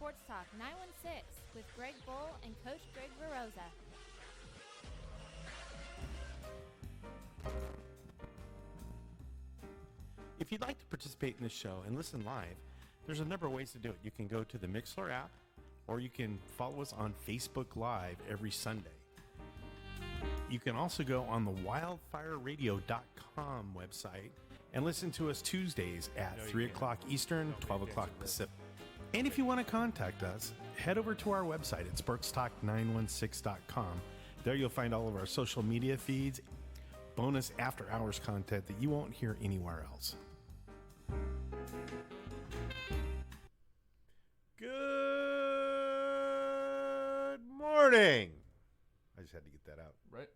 Sports Talk 916 with Greg Bull and Coach Greg Veroza. If you'd like to participate in this show and listen live, there's a number of ways to do it. You can go to the Mixlr app, or you can follow us on Facebook Live every Sunday. You can also go on the wildfireradio.com website and listen to us Tuesdays at 3 o'clock Eastern, 12 o'clock Pacific. And if you want to contact us, head over to our website at sportstalk916.com. There you'll find all of our social media feeds, bonus after-hours content that you won't hear anywhere else. Good morning. I just had to get that out. Right.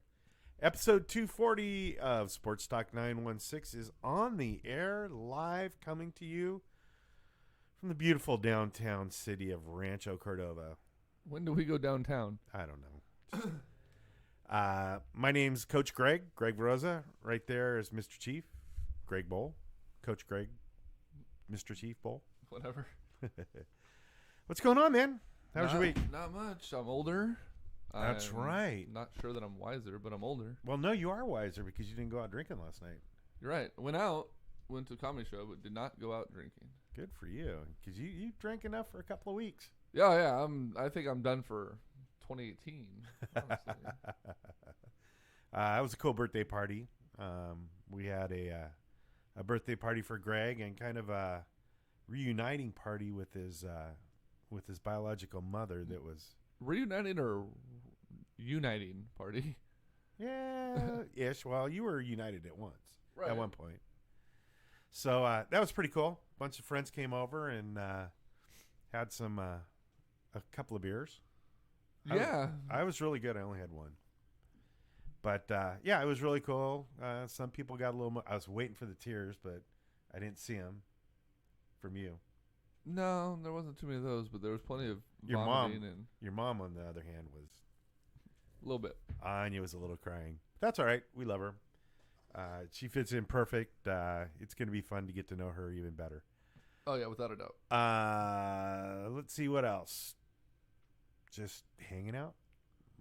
Episode 240 of Sports Talk 916 is on the air, live, coming to you from the beautiful downtown city of Rancho Cordova. When do we go downtown? I don't know. My name's Coach Greg Veroza. Right there is Mr. Chief, Greg Bowl. Coach Greg, Mr. Chief Bowl. Whatever. What's going on, man? How was your week? Not much. I'm older. That's right. Not sure that I'm wiser, but I'm older. Well, no, you are wiser because you didn't go out drinking last night. You're right. Went to a comedy show, but did not go out drinking. Good for you, because you drank enough for a couple of weeks. Yeah. I think I'm done for 2018. Honestly. It was a cool birthday party. We had a birthday party for Greg and kind of a reuniting party with his biological mother. That was reuniting or uniting party. Yeah, ish. Well, you were united at once, right. At one point. So that was pretty cool. A bunch of friends came over and had a couple of beers. Yeah. I was really good. I only had one. But, yeah, it was really cool. Some people got a little more. I was waiting for the tears, but I didn't see them from you. No, there wasn't too many of those, but there was plenty of Your vomiting. Your mom, on the other hand, was... A little bit. Anya was a little crying. That's all right. We love her. She fits in perfect. It's going to be fun to get to know her even better. Oh, yeah, without a doubt. Let's see what else. Just hanging out.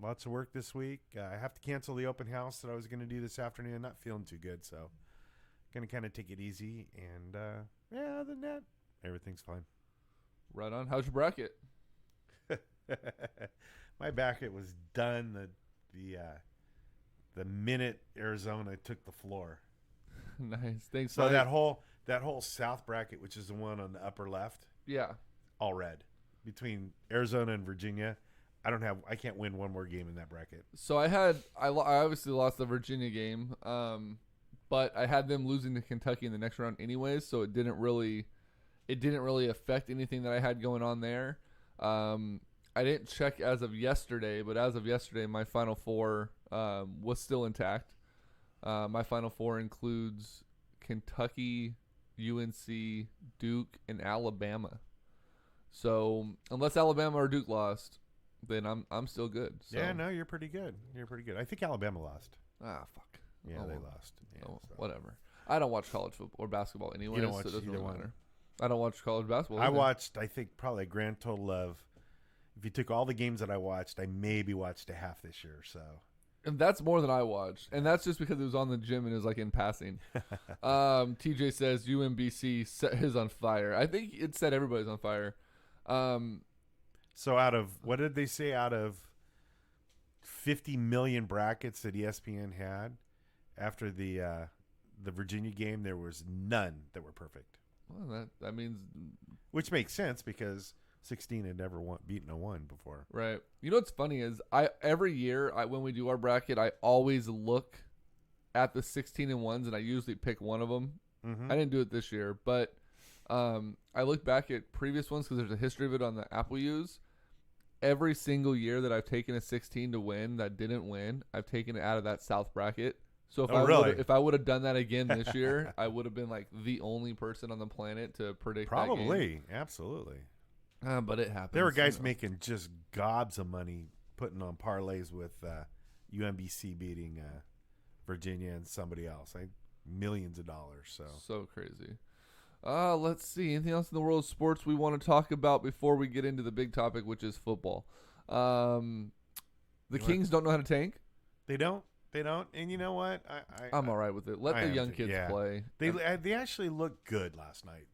Lots of work this week. I have to cancel the open house that I was going to do this afternoon. Not feeling too good, so going to kind of take it easy. And, yeah, other than that, everything's fine. Right on. How's your bracket? My bracket was done the minute Arizona took the floor. Nice. Thanks. So that whole South bracket, which is the one on the upper left, yeah, all red. Between Arizona and Virginia, I can't win one more game in that bracket. So I obviously lost the Virginia game, but I had them losing to Kentucky in the next round anyways, so it didn't really affect anything that I had going on there. I didn't check as of yesterday, but as of yesterday, my Final Four was still intact. My Final Four includes Kentucky, UNC, Duke, and Alabama. So unless Alabama or Duke lost, then I'm still good. So. Yeah, no, you're pretty good. I think Alabama lost. Ah, fuck. Yeah, they lost. Yeah, so. So. Whatever. I don't watch college football or basketball anyway, You don't so watch it doesn't either really one. matter. I don't watch college basketball I either. watched, I think, probably a grand total of, if you took all the games that I watched, I maybe watched a half this year. So, And that's more than I watched. And that's just because it was on the gym and it was like in passing. TJ says UMBC set his on fire. I think it said everybody's on fire. So out of, what did they say, out of 50 million brackets that ESPN had after the Virginia game, there was none that were perfect. Well, that means... Which makes sense because 16 had never beaten a 1 before. Right. You know what's funny is every year when we do our bracket, I always look at the 16 and 1s and I usually pick one of them. Mm-hmm. I didn't do it this year, but I look back at previous ones because there's a history of it on the app we use. Every single year that I've taken a 16 to win that didn't win, I've taken it out of that South bracket. So if I would have done that again this year, I would have been like the only person on the planet to predict Probably. that game. Absolutely. But it happened. There were guys making just gobs of money putting on parlays with UMBC beating Virginia and somebody else. Millions of dollars. So crazy. Let's see. Anything else in the world of sports we want to talk about before we get into the big topic, which is football? The Kings don't know how to tank. They don't. And you know what? I'm all right with it. Let the young kids play. They actually looked good last night.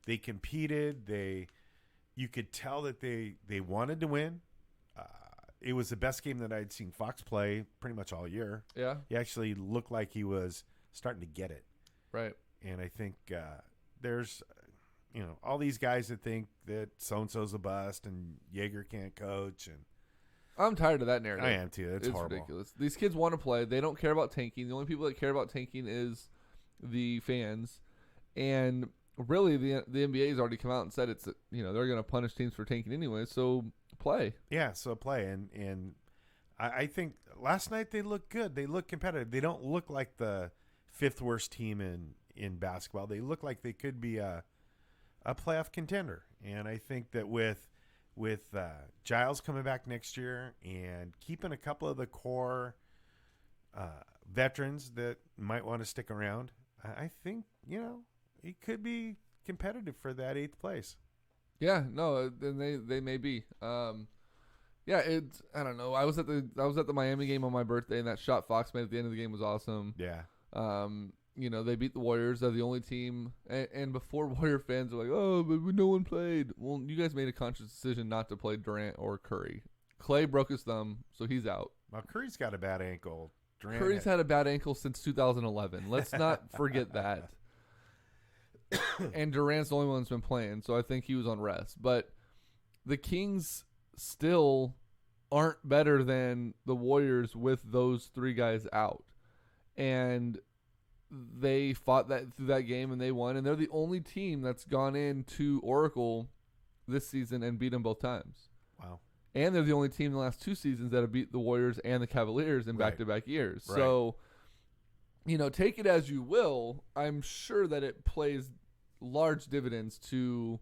They competed. You could tell that they wanted to win. It was the best game that I'd seen Fox play pretty much all year. Yeah. He actually looked like he was starting to get it. Right. And I think there's, all these guys that think that so-and-so's a bust and Jaeger can't coach. And I'm tired of that narrative. I am too. It's horrible. Ridiculous. These kids want to play. They don't care about tanking. The only people that care about tanking is the fans. And really, the NBA has already come out and said they're going to punish teams for tanking anyway. So play. Yeah, so play. And I think last night they looked good. They look competitive. They don't look like the fifth worst team in basketball. They look like they could be a playoff contender. And I think that with Giles coming back next year and keeping a couple of the core veterans that might want to stick around, I think, he could be competitive for that 8th place. Yeah, no, then they may be. I don't know. I was at the Miami game on my birthday, and that shot Fox made at the end of the game was awesome. Yeah. They beat the Warriors. They're the only team. And before, Warrior fans were like, "Oh, but no one played." Well, you guys made a conscious decision not to play Durant or Curry. Clay broke his thumb, so he's out. Well, Curry's got a bad ankle. Curry's had a bad ankle since 2011. Let's not forget that. And Durant's the only one that's been playing, so I think he was on rest. But the Kings still aren't better than the Warriors with those 3 guys out. And they fought that through that game, and they won. And they're the only team that's gone into Oracle this season and beat them both times. Wow. And they're the only team in the last 2 seasons that have beat the Warriors and the Cavaliers in back-to-back years. Right. So, take it as you will. I'm sure that it plays large dividends to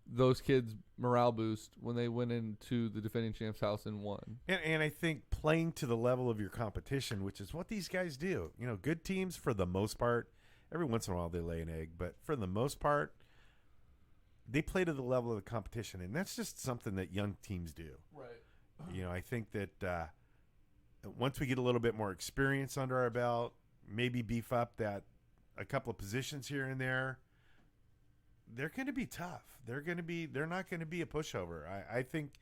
those kids' morale boost when they went into the defending champ's house and won. And I think playing to the level of your competition, which is what these guys do. Good teams, for the most part, every once in a while they lay an egg, but for the most part, they play to the level of the competition, and that's just something that young teams do. Right. I think that once we get a little bit more experience under our belt, maybe beef up that a couple of positions here and there, they're going to be tough. They're not going to be a pushover. I think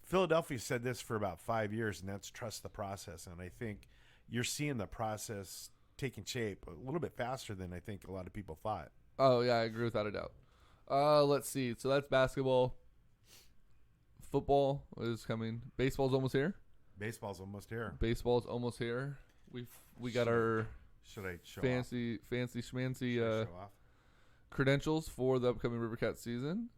Philadelphia said this for about 5 years, and that's trust the process. And I think you're seeing the process taking shape a little bit faster than I think a lot of people thought. Oh, yeah, I agree without a doubt. Let's see. So that's basketball. Football is coming. Baseball's almost here. Baseball's almost here. We got our should I show fancy schmancy show off? Credentials for the upcoming Rivercats season.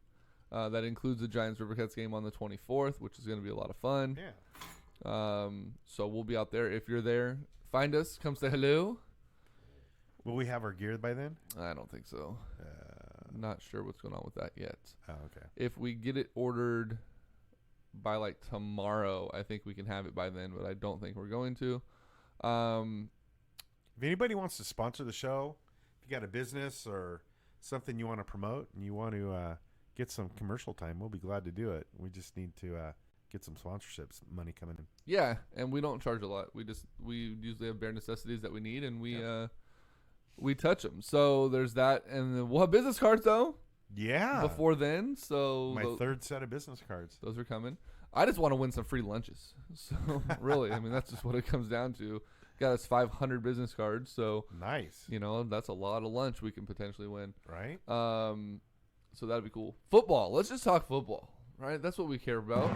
That includes the Giants Rivercats game on the 24th, which is going to be a lot of fun. Yeah. So we'll be out there. If you're there, find us. Come say hello. Will we have our gear by then? I don't think so. Not sure what's going on with that yet. Oh, okay. If we get it ordered by like tomorrow, I think we can have it by then, but I don't think we're going to. If anybody wants to sponsor the show, if you got a business or something you want to promote and you want to get some commercial time, we'll be glad to do it. We just need to get some sponsorships money coming in. Yeah, and we don't charge a lot. We usually have bare necessities that we need, and we touch them. So there's that, and then we'll have business cards though. Yeah. Before then, so my third set of business cards. Those are coming. I just want to win some free lunches. So really, I mean, that's just what it comes down to. Got us 500 business cards, so nice. That's a lot of lunch we can potentially win. Right. So that'd be cool. Football. Let's just talk football. Right. That's what we care about.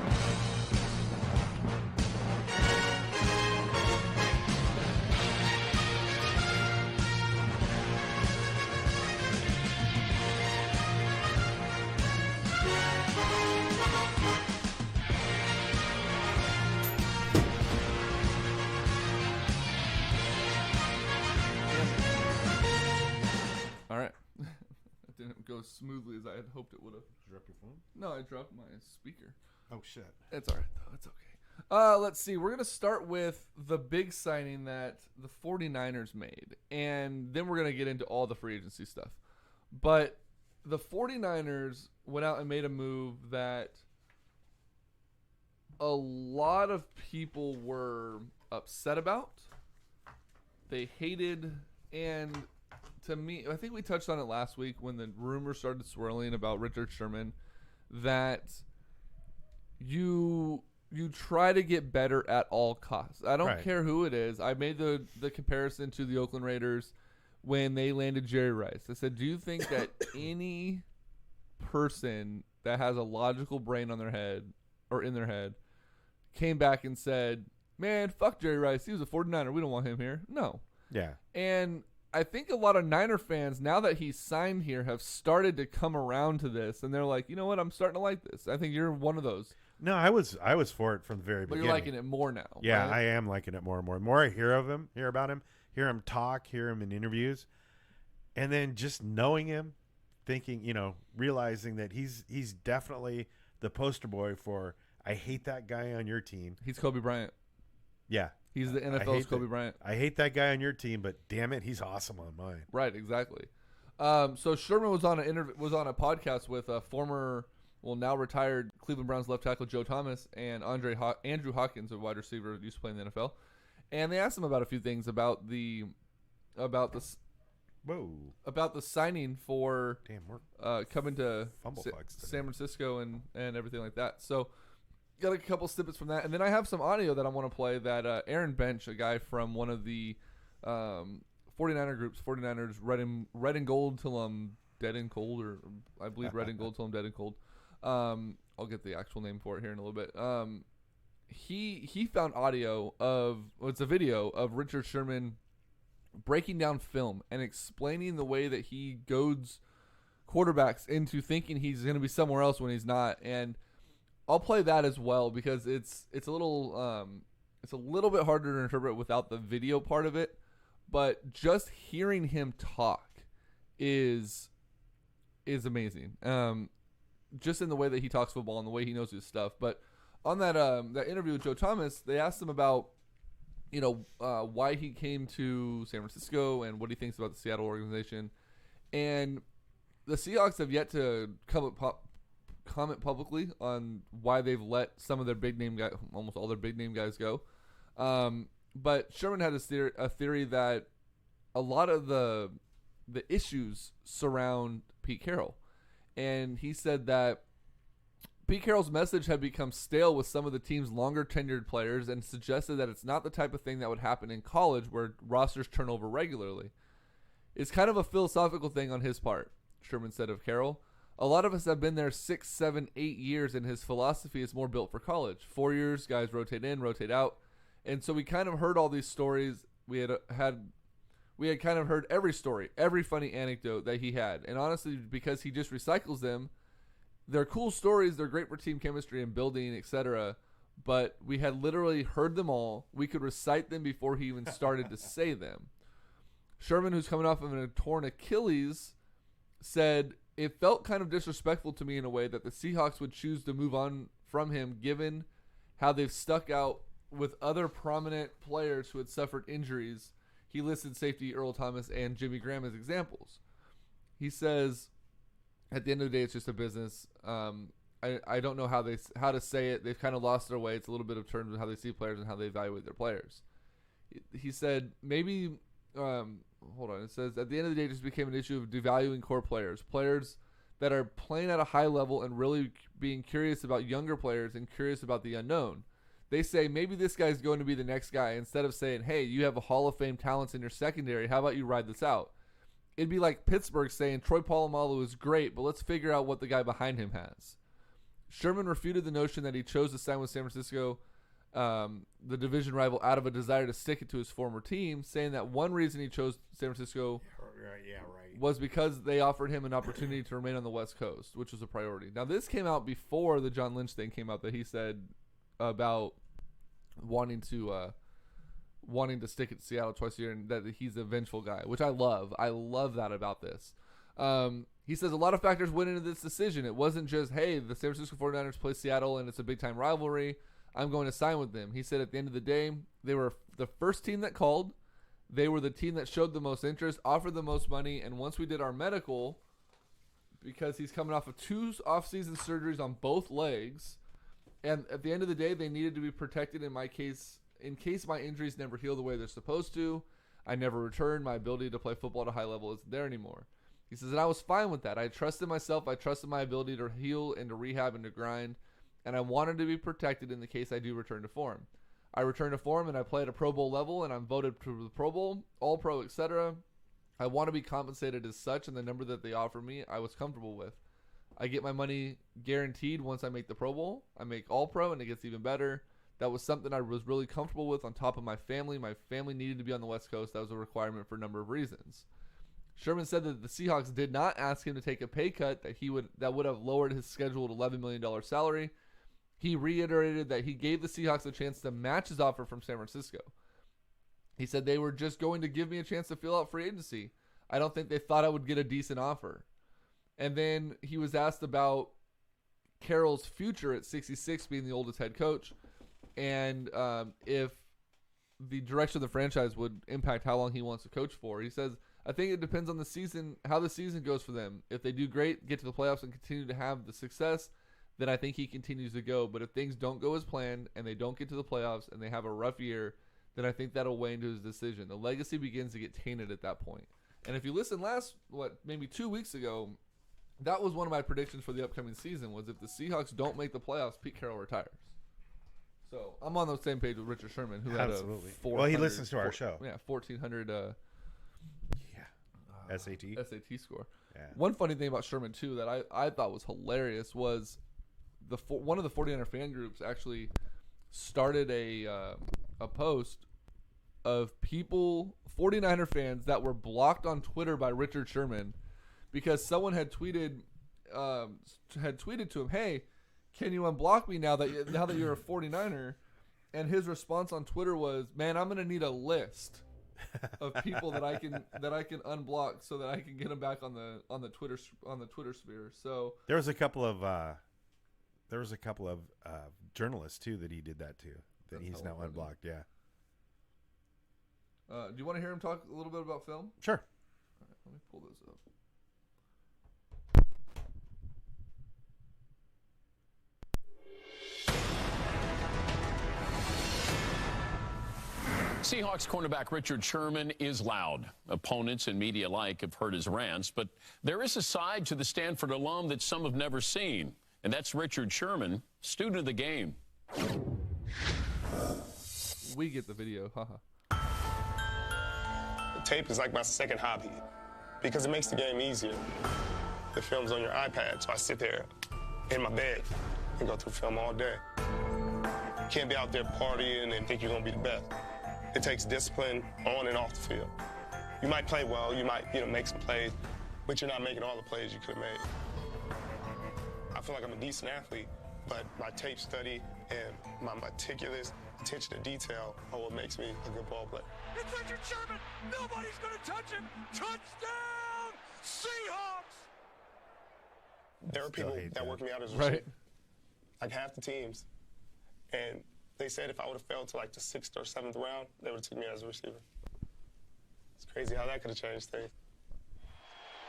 Go smoothly as I had hoped it would have. Did you drop your phone? No, I dropped my speaker. Oh, shit. It's all right, though. It's okay. Let's see. We're going to start with the big signing that the 49ers made, and then we're going to get into all the free agency stuff. But the 49ers went out and made a move that a lot of people were upset about. They hated, and to me, I think we touched on it last week when the rumors started swirling about Richard Sherman, that you try to get better at all costs. I don't care who it is. I made the comparison to the Oakland Raiders when they landed Jerry Rice. I said, do you think that any person that has a logical brain on their head or in their head came back and said, man, fuck Jerry Rice, he was a 49er, we don't want him here? No. Yeah. And I think a lot of Niner fans, now that he's signed here, have started to come around to this, and they're like, you know what, I'm starting to like this. I think you're one of those. No, I was for it from the very beginning. But you're liking it more now. Yeah, right? I am liking it more and more. The more I hear about him, hear him talk, hear him in interviews, and then just knowing him, thinking, realizing that he's definitely the poster boy for, I hate that guy on your team. He's Kobe Bryant. Yeah. He's the NFL's Kobe Bryant. I hate that guy on your team, but damn it, he's awesome on mine. Right, exactly. So Sherman was on a podcast with a former, now retired Cleveland Browns left tackle Joe Thomas and Andrew Hawkins, a wide receiver who used to play in the NFL, and they asked him about a few things about the signing for coming to San Francisco and everything like that. So got a couple snippets from that, and then I have some audio that I want to play that Aaron Bench, a guy from one of the 49er groups, 49ers red and gold till I'm dead and cold, or I believe red and gold till I'm dead and cold. I'll get the actual name for it here in a little bit. He found it's a video of Richard Sherman breaking down film and explaining the way that he goads quarterbacks into thinking he's going to be somewhere else when he's not. And I'll play that as well because it's a little bit harder to interpret without the video part of it. But just hearing him talk is amazing. Just in the way that he talks football and the way he knows his stuff. But on that interview with Joe Thomas, they asked him about why he came to San Francisco and what he thinks about the Seattle organization. And the Seahawks have yet to comment publicly on why they've let some of their big name guys, almost all their big name guys go. But Sherman had a theory that a lot of the issues surround Pete Carroll. And he said that Pete Carroll's message had become stale with some of the team's longer tenured players and suggested that it's not the type of thing that would happen in college where rosters turn over regularly. It's kind of a philosophical thing on his part, Sherman said of Carroll. A lot of us have been there 6, 7, 8 years, and his philosophy is more built for college. 4 years, guys rotate in, rotate out. And so we kind of heard all these stories. We had kind of heard every story, every funny anecdote that he had. And honestly, because he just recycles them, they're cool stories. They're great for team chemistry and building, etc. But we had literally heard them all. We could recite them before he even started to say them. Sherman, who's coming off of a torn Achilles, said, it felt kind of disrespectful to me in a way that the Seahawks would choose to move on from him given how they've stuck out with other prominent players who had suffered injuries. He listed safety Earl Thomas and Jimmy Graham as examples. He says, at the end of the day, it's just a business. I don't know how to say it. They've kind of lost their way. It's a little bit of terms of how they see players and how they evaluate their players. He said, maybe, hold on. It says, at the end of the day, it just became an issue of devaluing core players that are playing at a high level and really being curious about younger players and curious about the unknown. They say, maybe this guy's going to be the next guy. Instead of saying, hey, you have a Hall of Fame talents in your secondary. How about you ride this out? It'd be like Pittsburgh saying Troy Polamalu is great, but let's figure out what the guy behind him has. Sherman refuted the notion that he chose to sign with San Francisco, the division rival, out of a desire to stick it to his former team, saying that one reason he chose San Francisco was because they offered him an opportunity to remain on the West Coast, which was a priority. Now, this came out before the John Lynch thing came out that he said about wanting to stick it to Seattle twice a year, and that he's a vengeful guy, which I love. I love that about this. He says a lot of factors went into this decision. It wasn't just, hey, the San Francisco 49ers play Seattle and it's a big-time rivalry, I'm going to sign with them. He said at the end of the day, they were the first team that called. They were the team that showed the most interest, offered the most money, and once we did our medical, because he's coming off of 2 off-season surgeries on both legs. And at the end of the day, they needed to be protected in case my injuries never heal the way they're supposed to. I never return. My ability to play football at a high level isn't there anymore. He says, and I was fine with that. I trusted myself. I trusted my ability to heal and to rehab and to grind. And I wanted to be protected in the case I do return to form. I returned to form, and I play at a Pro Bowl level, and I'm voted to the Pro Bowl, All-Pro, etc. I want to be compensated as such, and the number that they offer me, I was comfortable with. I get my money guaranteed once I make the Pro Bowl. I make All-Pro, and it gets even better. That was something I was really comfortable with on top of my family. My family needed to be on the West Coast. That was a requirement for a number of reasons. Sherman said that the Seahawks did not ask him to take a pay cut that would have lowered his scheduled $11 million salary. He reiterated that he gave the Seahawks a chance to match his offer from San Francisco. He said they were just going to give me a chance to fill out free agency. I don't think they thought I would get a decent offer. And then he was asked about Carroll's future at 66, being the oldest head coach, and if the direction of the franchise would impact how long he wants to coach for. He says, I think it depends on the season, how the season goes for them. If they do great, get to the playoffs, and continue to have the success, then I think he continues to go. But if things don't go as planned and they don't get to the playoffs and they have a rough year, then I think that'll weigh into his decision. The legacy begins to get tainted at that point. And if you listened maybe 2 weeks ago, that was one of my predictions for the upcoming season, was if the Seahawks don't make the playoffs, Pete Carroll retires. So I'm on the same page with Richard Sherman, who Absolutely. had a well, he listens to our show. Yeah, 1,400 SAT score. Yeah. One funny thing about Sherman, too, that I thought was hilarious was one of the 49er fan groups actually started a post of 49er fans that were blocked on Twitter by Richard Sherman because someone had tweeted to him, hey, can you unblock me now that you're a 49er? And his response on Twitter was, man, I'm going to need a list of people that I can unblock so that I can get them back on the Twitter sphere. So there was a couple of journalists too that he did that to. That he's now unblocked. Yeah. Do you want to hear him talk a little bit about film? Sure. All right, let me pull this up. Seahawks cornerback Richard Sherman is loud. Opponents and media alike have heard his rants, but there is a side to the Stanford alum that some have never seen, and that's Richard Sherman, student of the game. We get the video, haha. Tape is like my second hobby because it makes the game easier. The film's on your iPad, so I sit there in my bed and go through film all day. You can't be out there partying and think you're gonna be the best. It takes discipline on and off the field. You might play well, you might make some plays, but you're not making all the plays you could have made. I feel like I'm a decent athlete, but my tape study and my meticulous attention to detail are what makes me a good ball player. It's Richard Sherman. Nobody's going to touch him. Touchdown, Seahawks! There are people that work me out as a receiver. Right. Like half the teams. And they said if I would have fell to like the 6th or 7th round, they would have took me as a receiver. It's crazy how that could have changed things.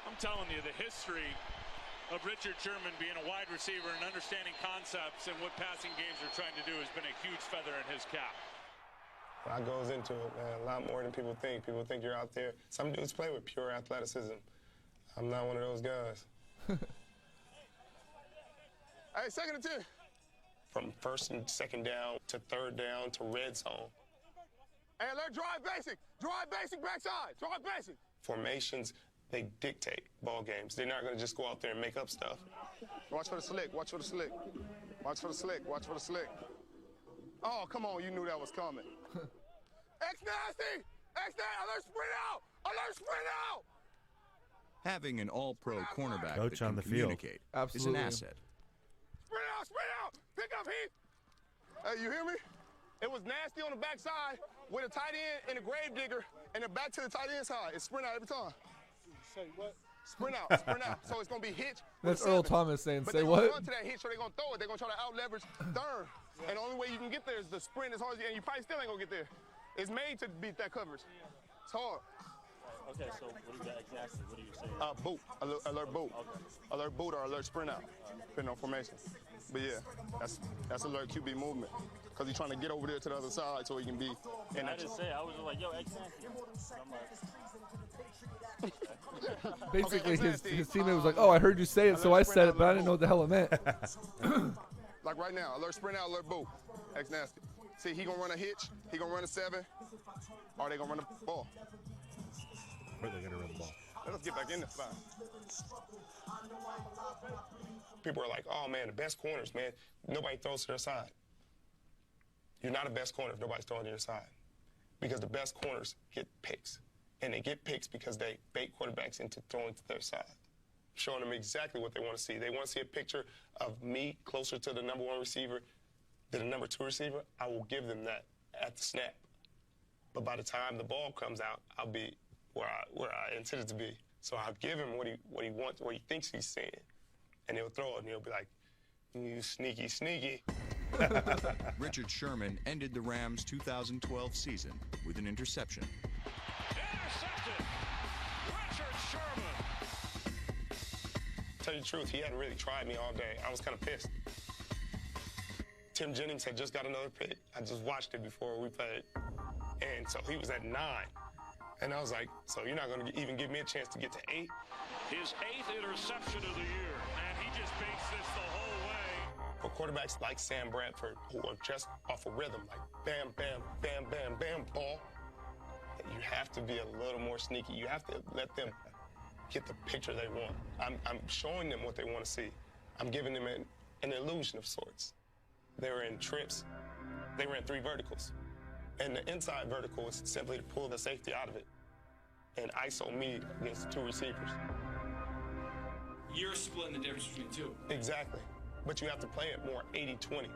I'm telling you, the history of Richard Sherman being a wide receiver and understanding concepts and what passing games are trying to do has been a huge feather in his cap. A lot goes into it, man. A lot more than people think. People think you're out there. Some dudes play with pure athleticism. I'm not one of those guys. Hey, 2nd and 10. From 1st and 2nd down to 3rd down to red zone. Hey, let's drive basic. Drive basic backside. Drive basic. Formations, they dictate ball games. They're not going to just go out there and make up stuff. Watch for the slick. Watch for the slick. Watch for the slick. Watch for the slick. Oh, come on. You knew that was coming. X nasty. X nasty. Alert sprint out. Alert sprint out. Having an all-pro cornerback Coach that on can the field. communicate is Absolutely. an asset. Sprint out. Sprint out. Pick up Heath. Hey, you hear me? It was nasty on the backside with a tight end and a grave digger, and then back to the tight end side. It's sprint out every time. Say what? Sprint out, sprint out. So it's going to be hitch. That's Earl Thomas saying, but say what? what? But they're going to run to that hitch, so they're going to throw it. They're going to try to out-leverage third. And the only way you can get there is the sprint as hard as you, and you probably still ain't going to get there. It's made to beat that coverage. It's hard. Okay, so what do you got exactly? What are you saying? Boot. Alert boot. Okay. Alert boot or alert sprint out, depending on formation. But yeah, that's alert QB movement. Because he's trying to get over there to the other side so he can be in I that. didn't say it. I was just like, yo, X nasty. Basically, Okay, his teammate was like, "Oh, I heard you say it, so I said it, but I didn't know what the hell it meant." Like right now, alert sprint out, alert boot. X nasty. See, he gonna run a hitch, he gonna run a 7, or they gonna run a ball. Or they're going to run the ball. Let us get back in this spot. People are like, oh man, the best corners, man, nobody throws to their side. You're not a best corner if nobody's throwing to your side. Because the best corners get picks. And they get picks because they bait quarterbacks into throwing to their side. Showing them exactly what they want to see. They want to see a picture of me closer to the number 1 receiver than the number 2 receiver. I will give them that at the snap. But by the time the ball comes out, I'll be where I intended to be. So I'll give him what he wants, what he thinks he's seeing. And he'll throw it, and he'll be like, you sneaky, sneaky. Richard Sherman ended the Rams' 2012 season with an interception. Intercepted. Richard Sherman. Tell you the truth, he hadn't really tried me all day. I was kind of pissed. Tim Jennings had just got another pick. I just watched it before we played. And so he was at 9. And I was like, so you're not going to even give me a chance to get to 8? His 8th interception of the year, and he just baits this the whole way. For quarterbacks like Sam Bradford, who are just off a rhythm, like bam, bam, bam, bam, bam, ball, you have to be a little more sneaky. You have to let them get the picture they want. I'm showing them what they want to see. I'm giving them an illusion of sorts. They were in trips. They ran 3 verticals. And the inside vertical is simply to pull the safety out of it and ISO me against 2 receivers. You're splitting the difference between 2. Exactly. But you have to play it more 80-20.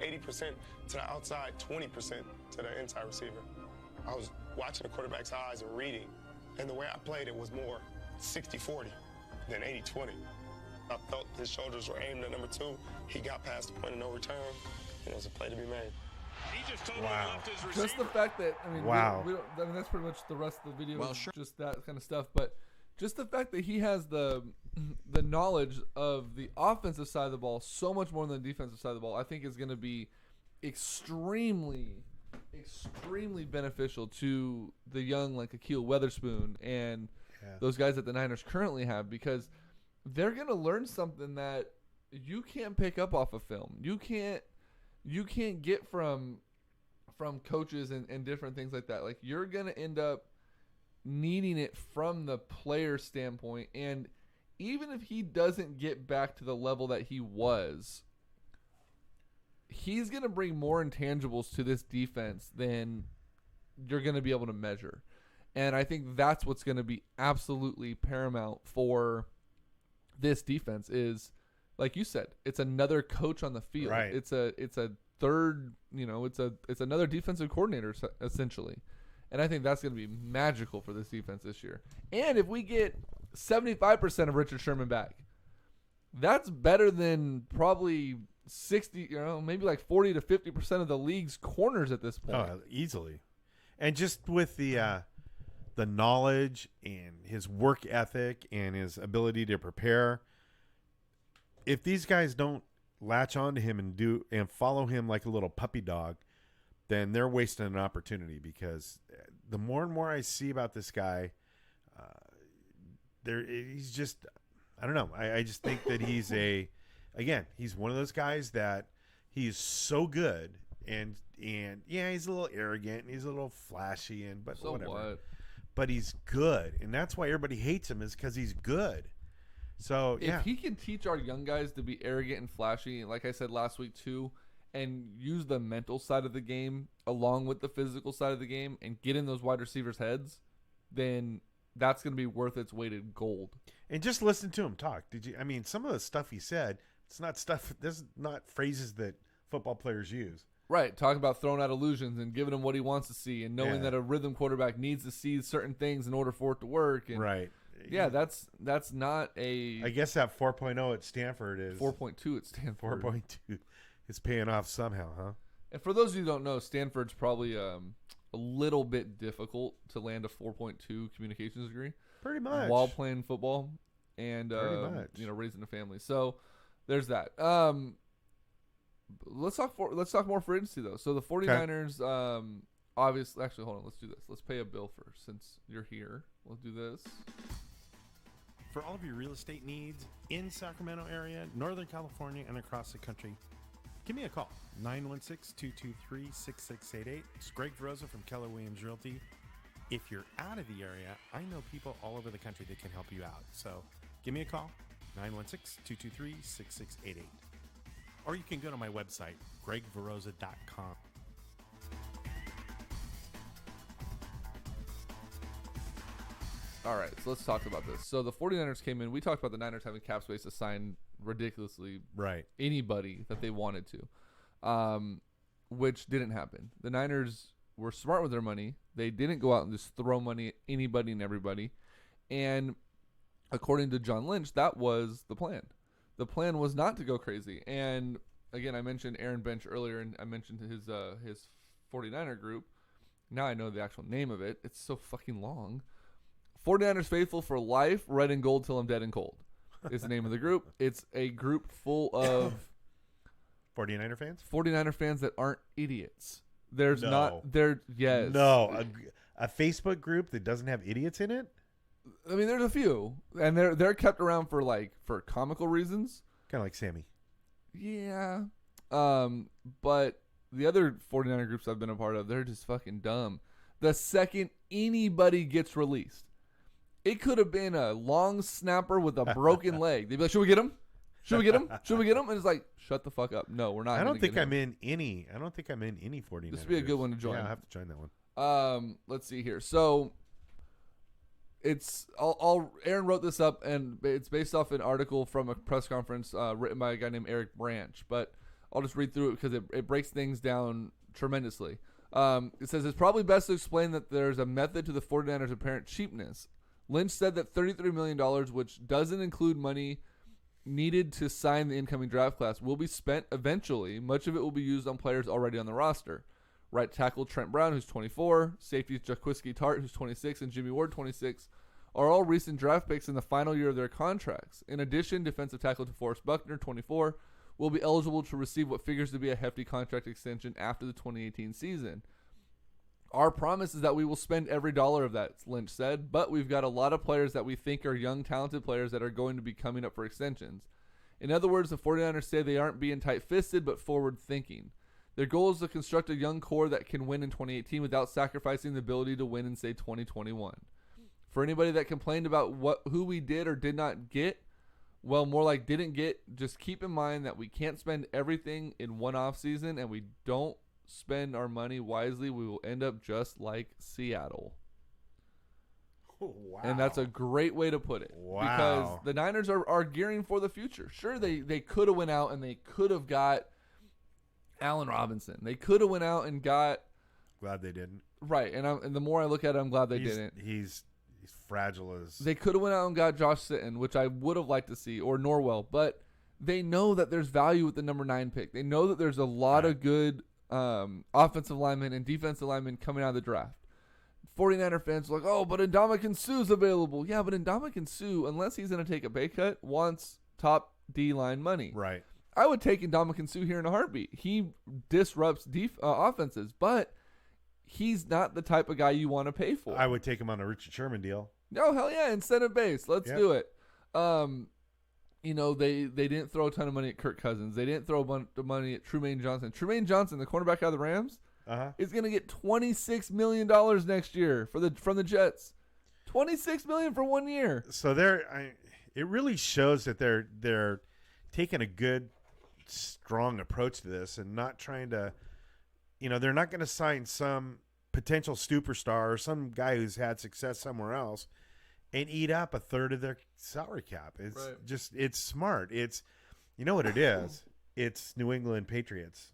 80% to the outside, 20% to the inside receiver. I was watching the quarterback's eyes and reading, and the way I played it was more 60-40 than 80-20. I felt his shoulders were aimed at number 2. He got past the point of no return, and it was a play to be made. He just totally left his receiver. Just the fact that, I mean, Wow. we don't, I mean, that's pretty much the rest of the video. Well, is sure. just that kind of stuff. But just the fact that he has the knowledge of the offensive side of the ball so much more than the defensive side of the ball, I think is going to be extremely beneficial to the young, like Akil Weatherspoon and those guys that the Niners currently have, because they're going to learn something that you can't pick up off of film. You can't get from coaches and different things like that. Like, you're going to end up needing it from the player standpoint. And even if he doesn't get back to the level that he was, he's going to bring more intangibles to this defense than you're going to be able to measure. And I think that's what's going to be absolutely paramount for this defense is, like you said, it's another coach on the field. Right. It's a third, it's another defensive coordinator essentially. And I think that's going to be magical for this defense this year. And if we get 75% of Richard Sherman back, that's better than probably 60, maybe like 40 to 50% of the league's corners at this point. Oh, easily. And just with the knowledge and his work ethic and his ability to prepare, if these guys don't latch on to him and follow him like a little puppy dog, then they're wasting an opportunity, because the more and more I see about this guy, he's just, I don't know. I just think that he's he's one of those guys that he's so good and yeah, he's a little arrogant and he's a little flashy but so whatever. What? But he's good, and that's why everybody hates him, is because he's good. So if he can teach our young guys to be arrogant and flashy, like I said last week too, and use the mental side of the game along with the physical side of the game and get in those wide receivers' heads, then that's going to be worth its weight in gold. And just listen to him talk. Some of the stuff he said, this is not phrases that football players use. Right, talking about throwing out illusions and giving him what he wants to see, and knowing that a rhythm quarterback needs to see certain things in order for it to work. And right. Yeah, that's not a. I guess that 4.0 at Stanford is 4.2 at Stanford. 4.2 is paying off somehow, huh? And for those of you who don't know, Stanford's probably a little bit difficult to land a 4.2 communications degree. Pretty much. While playing football and raising a family. So there's that. Let's talk more free agency though. So the 49ers, obviously, actually, hold on. Let's do this. Let's pay a bill first since you're here. We'll do this. For all of your real estate needs in Sacramento area, Northern California, and across the country, give me a call. 916-223-6688. It's Greg Veroza from Keller Williams Realty. If you're out of the area, I know people all over the country that can help you out. So give me a call, 916-223-6688. Or you can go to my website, gregveroza.com. All right, so let's talk about this. So the 49ers came in. We talked about the Niners having cap space to sign ridiculously anybody that they wanted to, which didn't happen. The Niners were smart with their money. They didn't go out and just throw money at anybody and everybody. And according to John Lynch, that was the plan. The plan was not to go crazy. And again, I mentioned Aaron Bench earlier, and I mentioned his 49er group. Now I know the actual name of it. It's so fucking long. 49ers Faithful for Life, Red and Gold Till I'm Dead and Cold is the name of the group. It's a group full of 49er fans? 49er fans that aren't idiots. There's No. not there. Yes. No, a Facebook group that doesn't have idiots in it? I mean, there's a few, and they're kept around for comical reasons. Kind of like Sammy. Yeah. But the other 49er groups I've been a part of, they're just fucking dumb. The second anybody gets released, it could have been a long snapper with a broken leg. They'd be like, should we get him? Should we get him? Should we get him? And it's like, shut the fuck up. No, we're not. I don't think I'm in any 49er. This would be a good one to join. Yeah, I'll have to join that one. Let's see here. So Aaron wrote this up, and it's based off an article from a press conference written by a guy named Eric Branch. But I'll just read through it because it breaks things down tremendously. It says, it's probably best to explain that there's a method to the 49ers' apparent cheapness. Lynch said that $33 million, which doesn't include money needed to sign the incoming draft class, will be spent eventually. Much of it will be used on players already on the roster. Right tackle Trent Brown, who's 24, safeties Jaquiski Tart, who's 26, and Jimmy Ward, 26, are all recent draft picks in the final year of their contracts. In addition, defensive tackle DeForest Buckner, 24, will be eligible to receive what figures to be a hefty contract extension after the 2018 season. Our promise is that we will spend every dollar of that, Lynch said, but we've got a lot of players that we think are young, talented players that are going to be coming up for extensions. In other words, the 49ers say they aren't being tight-fisted but forward-thinking. Their goal is to construct a young core that can win in 2018 without sacrificing the ability to win in, say, 2021. For anybody that complained about who we did or did not get, well, more like didn't get, just keep in mind that we can't spend everything in one offseason, and we don't spend our money wisely, we will end up just like Seattle. Wow. And that's a great way to put it. Wow. Because the Niners are gearing for the future. Sure, they could have went out and they could have got Allen Robinson. They could have went out and got... Glad they didn't. Right, and the more I look at it, I'm glad they didn't. He's fragile as... They could have went out and got Josh Sitton, which I would have liked to see, or Norwell, but they know that there's value with the number 9 pick. They know that there's a lot of good offensive linemen and defensive linemen coming out of the draft. 49er fans are like, oh, but Ndamukong Suh's available. Yeah, but Ndamukong Suh, unless he's going to take a pay cut, wants top D-line money. Right. I would take Ndamukong Suh here in a heartbeat. He disrupts offenses, but he's not the type of guy you want to pay for. I would take him on a Richard Sherman deal. No, hell yeah, incentive base. Let's do it. They didn't throw a ton of money at Kirk Cousins. They didn't throw a bunch of money at Trumaine Johnson. Trumaine Johnson, the cornerback out of the Rams, is going to get $26 million next year from the Jets. $26 million for 1 year. So it really shows that they're taking a good, strong approach to this and not trying to, they're not going to sign some potential superstar or some guy who's had success somewhere else and eat up a third of their salary cap. It's it's smart. It's, you know what it is? It's New England Patriots.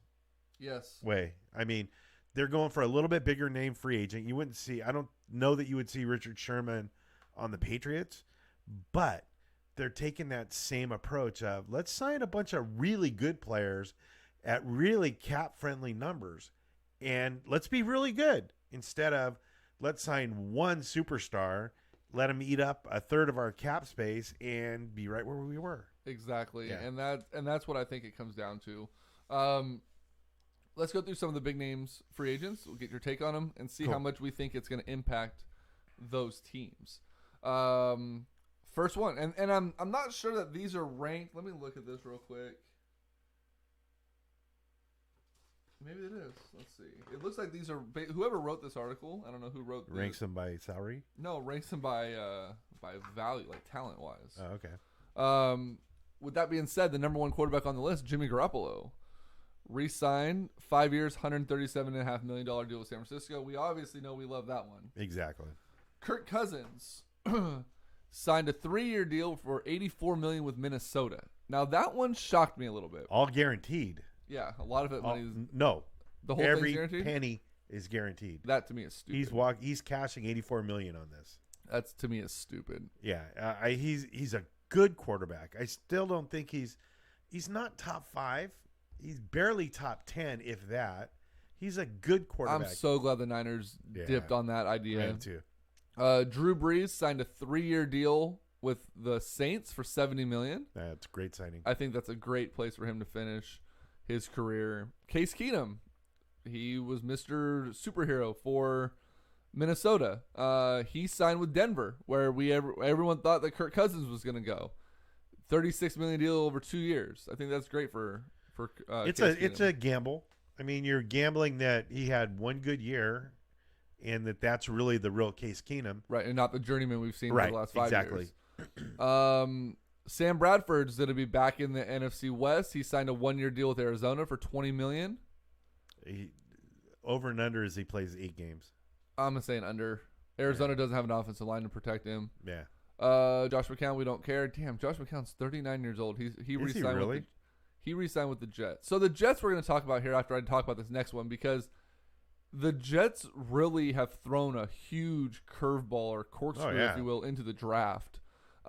Yes. Way. I mean, they're going for a little bit bigger name free agent. I don't know that you would see Richard Sherman on the Patriots, but they're taking that same approach of let's sign a bunch of really good players at really cap friendly numbers and let's be really good. instead of let's sign one superstar, let him eat up a third of our cap space and be right where we were. Exactly. Yeah. And that's what I think it comes down to. Let's go through some of the big names free agents. We'll get your take on them and see Cool. how much we think it's going to impact those teams. First one, and I'm not sure that these are ranked. Let me look at this real quick. Maybe it is. Let's see. It looks like these are whoever wrote this article. I don't know who wrote this. Ranks them by salary? No, ranks them by value, like talent wise. Oh, okay. With that being said, the number one quarterback on the list, Jimmy Garoppolo, re-signed 5 years, $137.5 million deal with San Francisco. We obviously know we love that one. Exactly. Kirk Cousins signed a 3-year deal for $84 million with Minnesota. Now that one shocked me a little bit. All guaranteed. Yeah, a lot of it money is no. the whole Every thing's guaranteed. penny is guaranteed. That to me is stupid. He's cashing $84 million on this. That's to me is stupid. Yeah, he's a good quarterback. I still don't think he's not top 5. He's barely top 10, if that. He's a good quarterback. I'm so glad the Niners dipped on that idea. I am too. Drew Brees signed a 3-year deal with the Saints for $70 million. That's a great signing. I think that's a great place for him to finish his career. Case Keenum, he was Mr. Superhero for Minnesota. He signed with Denver, where everyone thought that Kirk Cousins was going to go. $36 million deal over 2 years. I think that's great for it's a gamble. I mean, you're gambling that he had one good year, and that's really the real Case Keenum, right? And not the journeyman we've seen for the last 5 years. Exactly. Sam Bradford's going to be back in the NFC West. He signed a 1-year deal with Arizona for $20 million. Over and under as he plays 8 games. I'm going to say an under. Arizona doesn't have an offensive line to protect him. Yeah. Josh McCown, we don't care. Damn, Josh McCown's 39 years old. He re-signed really? He re-signed with the Jets. So the Jets we're going to talk about here after I talk about this next one, because the Jets really have thrown a huge curveball or corkscrew, if you will, into the draft.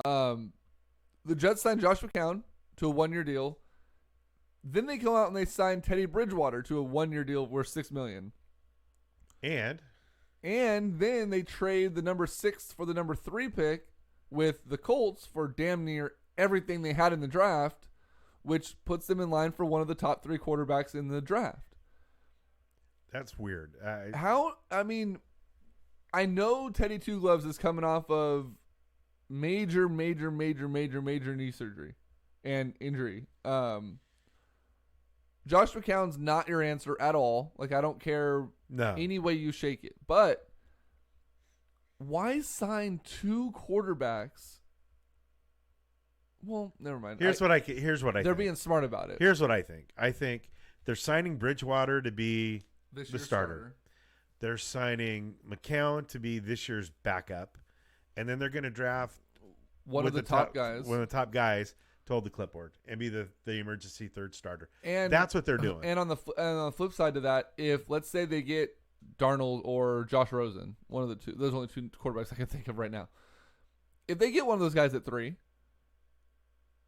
The Jets signed Josh McCown to a 1-year deal. Then they go out and they sign Teddy Bridgewater to a 1-year deal worth $6 million. And then they trade the number 6 for the number 3 pick with the Colts for damn near everything they had in the draft, which puts them in line for one of the top 3 quarterbacks in the draft. That's weird. I mean, I know Teddy Two Gloves is coming off of major knee surgery and injury. Josh McCown's not your answer at all. Like, I don't care any way you shake it. But why sign 2 quarterbacks? Well, never mind. Here's what I think. They're being smart about it. Here's what I think. I think they're signing Bridgewater to be the starter. They're signing McCown to be this year's backup. And then they're going to draft one of the top guys. One of the top guys to hold the clipboard and be the emergency third starter. And that's what they're doing. And on the flip side to that, if let's say they get Darnold or Josh Rosen, one of the two, there's only 2 quarterbacks I can think of right now. If they get one of those guys at 3,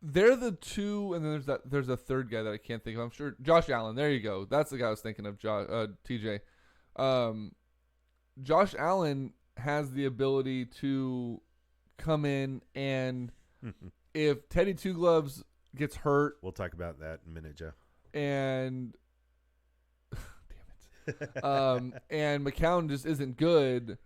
they're the 2, and then there's a third guy that I can't think of. I'm sure Josh Allen. There you go. That's the guy I was thinking of. TJ. Josh Allen has the ability to come in, and if Teddy Two Gloves gets hurt, we'll talk about that in a minute, Joe. And damn it, and McCown just isn't good,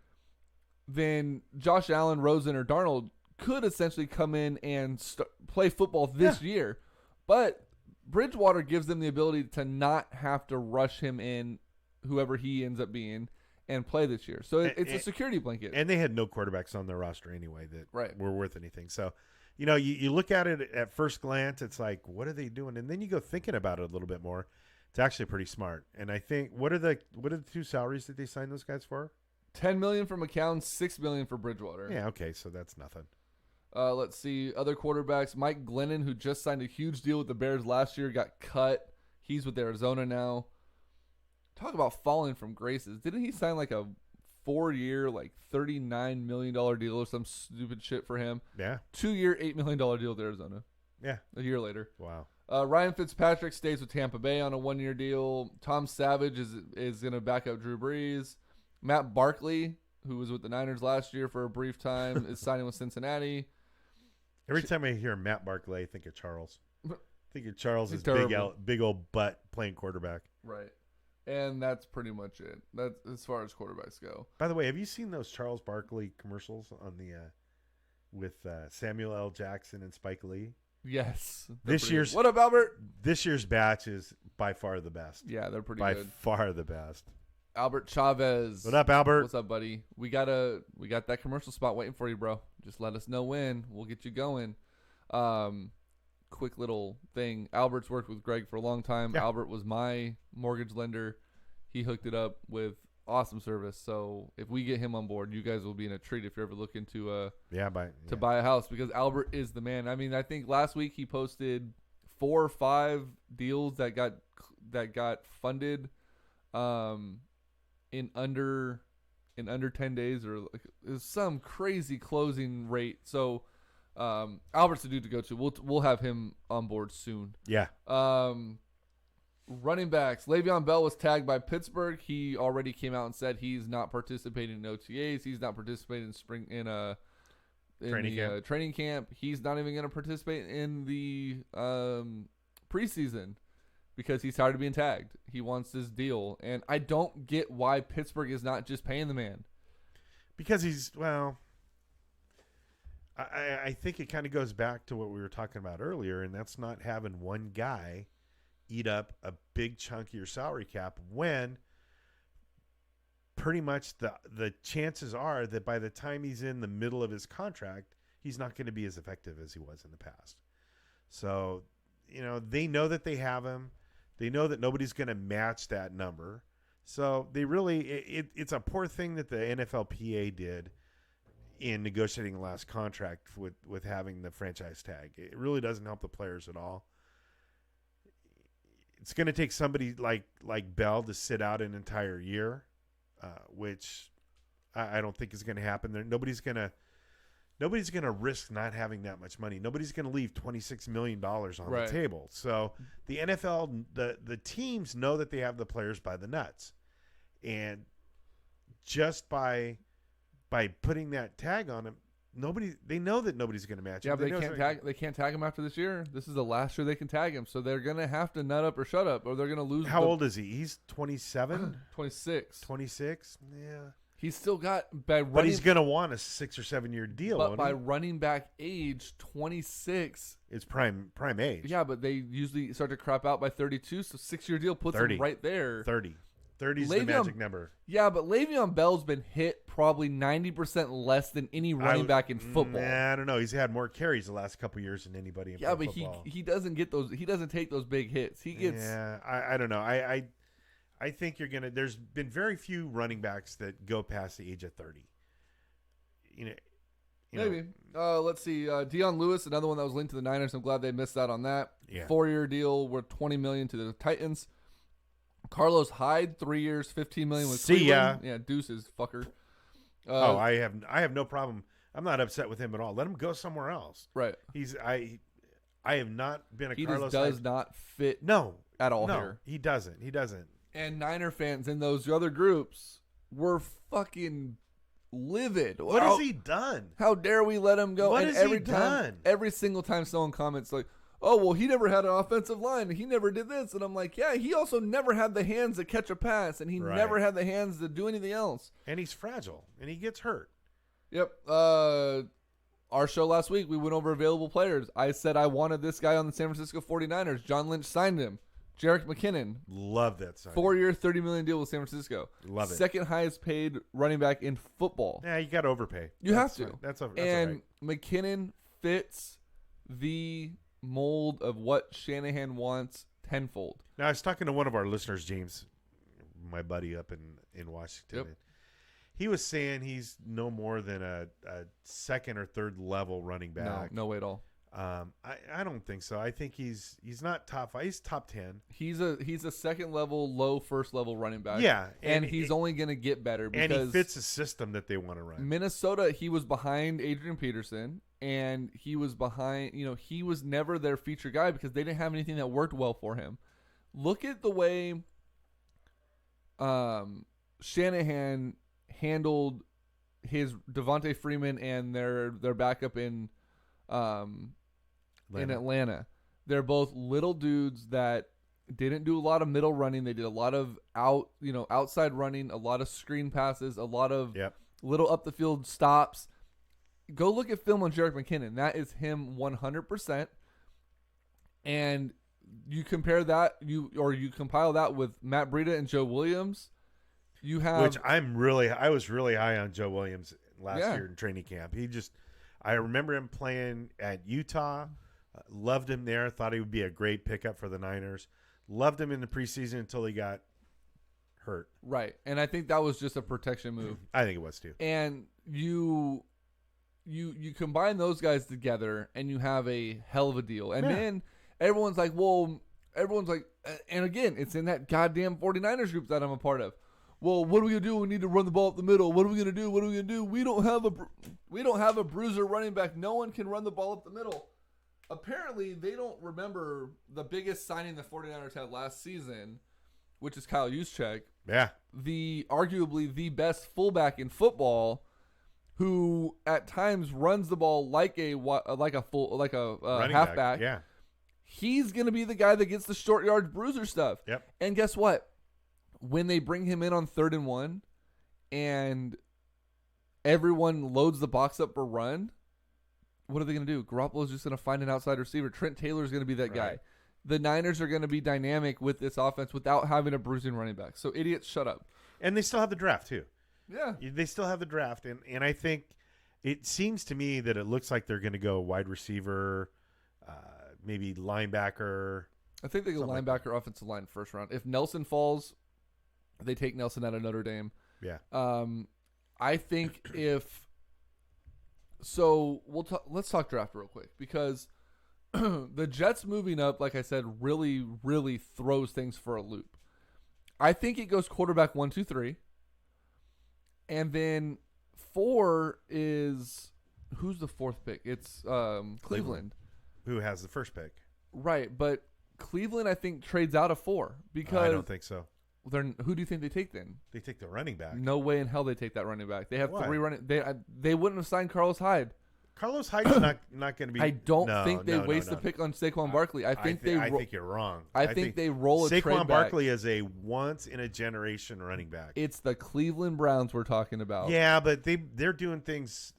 then Josh Allen, Rosen, or Darnold could essentially come in and play football this year. But Bridgewater gives them the ability to not have to rush him in, whoever he ends up being, and play this year. So it's a security blanket. And they had no quarterbacks on their roster anyway that were worth anything. So, you look at it at first glance, it's like, what are they doing? And then you go thinking about it a little bit more. It's actually pretty smart. And I think, what are the 2 salaries that they signed those guys for? $10 million for McCown, $6 million for Bridgewater. Yeah, okay, so that's nothing. Let's see other quarterbacks. Mike Glennon, who just signed a huge deal with the Bears last year, got cut. He's with Arizona now. Talk about falling from graces. Didn't he sign like a 4-year, like $39 million deal or some stupid shit for him? Yeah. 2-year, $8 million deal with Arizona. Yeah. A year later. Wow. Ryan Fitzpatrick stays with Tampa Bay on a 1-year deal. Tom Savage is going to back up Drew Brees. Matt Barkley, who was with the Niners last year for a brief time, is signing with Cincinnati. Every time I hear Matt Barkley, I think of Charles. I think of Charles' He's big old butt playing quarterback. Right. And that's pretty much it. That's as far as quarterbacks go. By the way, have you seen those Charles Barkley commercials on the with Samuel L. Jackson and Spike Lee? Yes. What up, Albert? This year's batch is by far the best. Yeah, they're pretty by good. far the best. Albert Chavez. What up, Albert? What's up, buddy? We got that commercial spot waiting for you, bro. Just let us know when. We'll get you going. Quick little thing. Albert's worked with Greg for a long time. Yeah. Albert was my mortgage lender. He hooked it up with awesome service. So if we get him on board, you guys will be in a treat if you're ever looking to buy a house, because Albert is the man. I mean, I think last week he posted 4 or 5 deals that got funded in under 10 days, or like, it was some crazy closing rate. So Albert's the dude to go to. We'll have him on board soon. Yeah. Running backs. Le'Veon Bell was tagged by Pittsburgh. He already came out and said he's not participating in OTAs. He's not participating in training camp. He's not even going to participate in the preseason because he's tired of being tagged. He wants this deal, and I don't get why Pittsburgh is not just paying the man. Because I think it kind of goes back to what we were talking about earlier, and that's not having one guy eat up a big chunk of your salary cap when pretty much the chances are that by the time he's in the middle of his contract, he's not going to be as effective as he was in the past. So, they know that they have him. They know that nobody's going to match that number. So they really, it's a poor thing that the NFLPA did in negotiating the last contract with having the franchise tag. It really doesn't help the players at all. It's going to take somebody like Bell to sit out an entire year, which I don't think is going to happen. Nobody's going to risk not having that much money. Nobody's going to leave $26 million on the table. So the NFL, the teams know that they have the players by the nuts, and just by putting that tag on them, they know that nobody's going to match him. Yeah, but they can't tag him after this year. This is the last year they can tag him, so they're going to have to nut up or shut up, or they're going to lose. How old is he? He's 27? 26. 26? Yeah. He's still got but he's going to want a 6 or 7 year deal. But by running back age, 26. It's prime age. Yeah, but they usually start to crop out by 32, so 6-year deal puts him right there. 30 is the magic number. Yeah, but Le'Veon Bell's been hit probably 90% less than any running back in football. I don't know. He's had more carries the last couple years than anybody in football. Yeah, but he doesn't get those. He doesn't take those big hits. He gets. Yeah, I don't know. I think you're gonna. There's been very few running backs that go past the age of 30. Maybe. Let's see. Deion Lewis, another one that was linked to the Niners. I'm glad they missed out on that. Yeah. 4-year deal worth $20 million to the Titans. Carlos Hyde, 3 years, $15 million with Cleveland. Yeah, deuces, fucker. I have no problem. I'm not upset with him at all. Let him go somewhere else. Right. I have not been a Carlos. He does not fit. At all here. He doesn't. And Niner fans in those other groups were fucking livid. What has he done? How dare we let him go? What has he done? Every single time someone comments like, oh, well, he never had an offensive line. He never did this. And I'm like, yeah, he also never had the hands to catch a pass, and he never had the hands to do anything else. And he's fragile, and he gets hurt. Yep. Our show last week, we went over available players. I said I wanted this guy on the San Francisco 49ers. John Lynch signed him. Jerick McKinnon. Love that sign. 4-year, $30 million deal with San Francisco. Love it. Second highest paid running back in football. Yeah, you got to overpay. You have to. That's all and right. McKinnon fits the mold of what Shanahan wants tenfold. Now, I was talking to one of our listeners, James, my buddy up in Washington. Yep. And he was saying he's no more than a second or third level running back. No way at all. I don't think so. I think he's not top 5. He's top 10. He's a second level, low first level running back. Yeah, and he's only going to get better because and he fits a system that they want to run. Minnesota, he was behind Adrian Peterson, and he was behind. He was never their feature guy because they didn't have anything that worked well for him. Look at the way Shanahan handled his Devontae Freeman and their backup in Atlanta. They're both little dudes that didn't do a lot of middle running. They did a lot of outside running, a lot of screen passes, a lot of little up the field stops. Go look at film on Jerick McKinnon. That is him 100%. And you compare that, you compile that with Matt Breida and Joe Williams. You have, which I was really high on Joe Williams last year in training camp. I remember him playing at Utah. Loved him there. Thought he would be a great pickup for the Niners. Loved him in the preseason until he got hurt. Right, and I think that was just a protection move. I think it was too. And you combine those guys together, and you have a hell of a deal. And then everyone's like, and again, it's in that goddamn 49ers group that I'm a part of. Well, what are we gonna do? We need to run the ball up the middle. What are we gonna do? We don't have a bruiser running back. No one can run the ball up the middle. Apparently, they don't remember the biggest signing the 49ers had last season, which is Kyle Juszczyk. Yeah. Arguably the best fullback in football, who at times runs the ball like a halfback. Yeah. He's gonna be the guy that gets the short yard bruiser stuff. Yep. And guess what? When they bring him in on 3rd and 1 and everyone loads the box up for run, what are they going to do? Garoppolo's just going to find an outside receiver. Trent Taylor's going to be that guy. The Niners are going to be dynamic with this offense without having a bruising running back. So, idiots, shut up. And they still have the draft, too. Yeah. They still have the draft. And I think it seems to me that it looks like they're going to go wide receiver, maybe linebacker. I think they go linebacker, offensive line first round. If Nelson falls, they take Nelson out of Notre Dame. Yeah. I think so let's talk draft real quick, because the Jets moving up, like I said, really, really throws things for a loop. I think it goes quarterback 1, 2, 3. And then 4 is, who's the 4th pick? It's Cleveland. Who has the first pick. Right, but Cleveland, I think, trades out of 4 because I don't think so. Who do you think they take then? They take the running back. No way in hell they take that running back. They have 3 running. They wouldn't have signed Carlos Hyde. Carlos Hyde's not going to be. I don't think they waste the pick on Saquon Barkley. I think you're wrong. I think they roll a trade back. Saquon Barkley is a once in a generation running back. It's the Cleveland Browns we're talking about. Yeah, but they're doing things.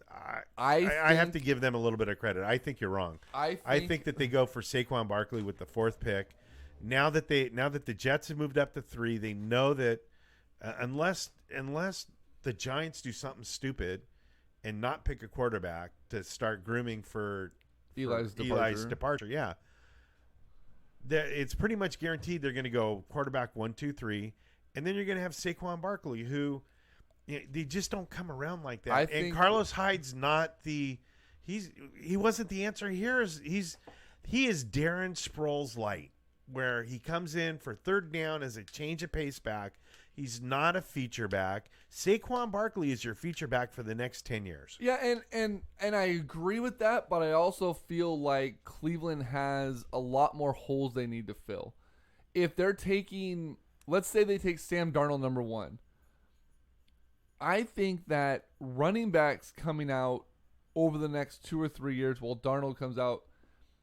I have to give them a little bit of credit. I think you're wrong. I think that they go for Saquon Barkley with the 4th pick. Now that the Jets have moved up to 3, they know that unless the Giants do something stupid and not pick a quarterback to start grooming for Eli's departure, it's pretty much guaranteed they're going to go quarterback 1, 2, 3, and then you're going to have Saquon Barkley, who they just don't come around like that. And Carlos Hyde's not he wasn't the answer here. He is Darren Sproles light, where he comes in for 3rd down as a change of pace back. He's not a feature back. Saquon Barkley is your feature back for the next 10 years. Yeah, and I agree with that, but I also feel like Cleveland has a lot more holes they need to fill. If they're taking, let's say they take Sam Darnold number 1, I think that running backs coming out over the next 2 or 3 years while Darnold comes out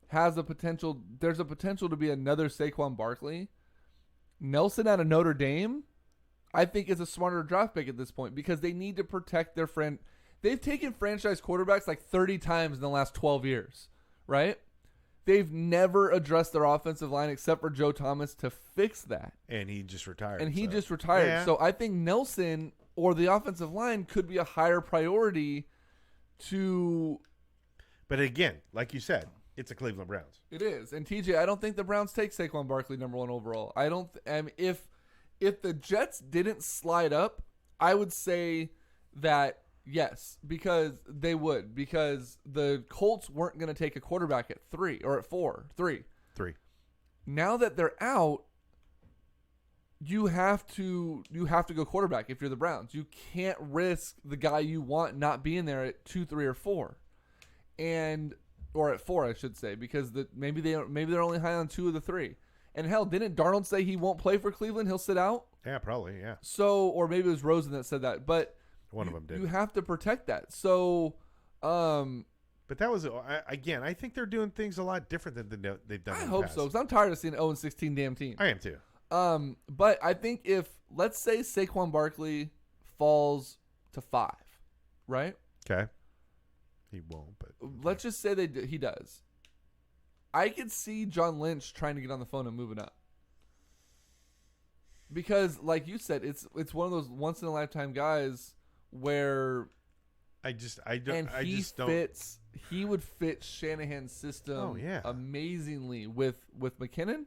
has a potential. There's a potential to be another Saquon Barkley. Nelson out of Notre Dame, I think, is a smarter draft pick at this point because they need to protect their friend. They've taken franchise quarterbacks like 30 times in the last 12 years, right? They've never addressed their offensive line except for Joe Thomas to fix that. And he just retired. Yeah. So I think Nelson or the offensive line could be a higher priority to. But again, like you said, it's the Cleveland Browns. It is. And TJ, I don't think the Browns take Saquon Barkley number 1 overall. I don't. If the Jets didn't slide up, I would say that yes, because they would, because the Colts weren't going to take a quarterback at 3 or at 4. 3. Now that they're out, you have to go quarterback if you're the Browns. You can't risk the guy you want not being there at 2, 3, or 4. Or at 4, I should say, because maybe they're only high on 2 of the 3. And hell, didn't Darnold say he won't play for Cleveland? He'll sit out? Yeah, probably, yeah. So, or maybe it was Rosen that said that. But One of them did. You have to protect that. So, but that was again. I think they're doing things a lot different than they've done. I hope so, because I'm tired of seeing 0-16 damn team. I am too. But I think if, let's say Saquon Barkley falls to 5, right? Okay. He won't, but let's just say he does. I could see John Lynch trying to get on the phone and moving up. Because, like you said, it's one of those once in a lifetime guys where he would fit Shanahan's system amazingly with McKinnon.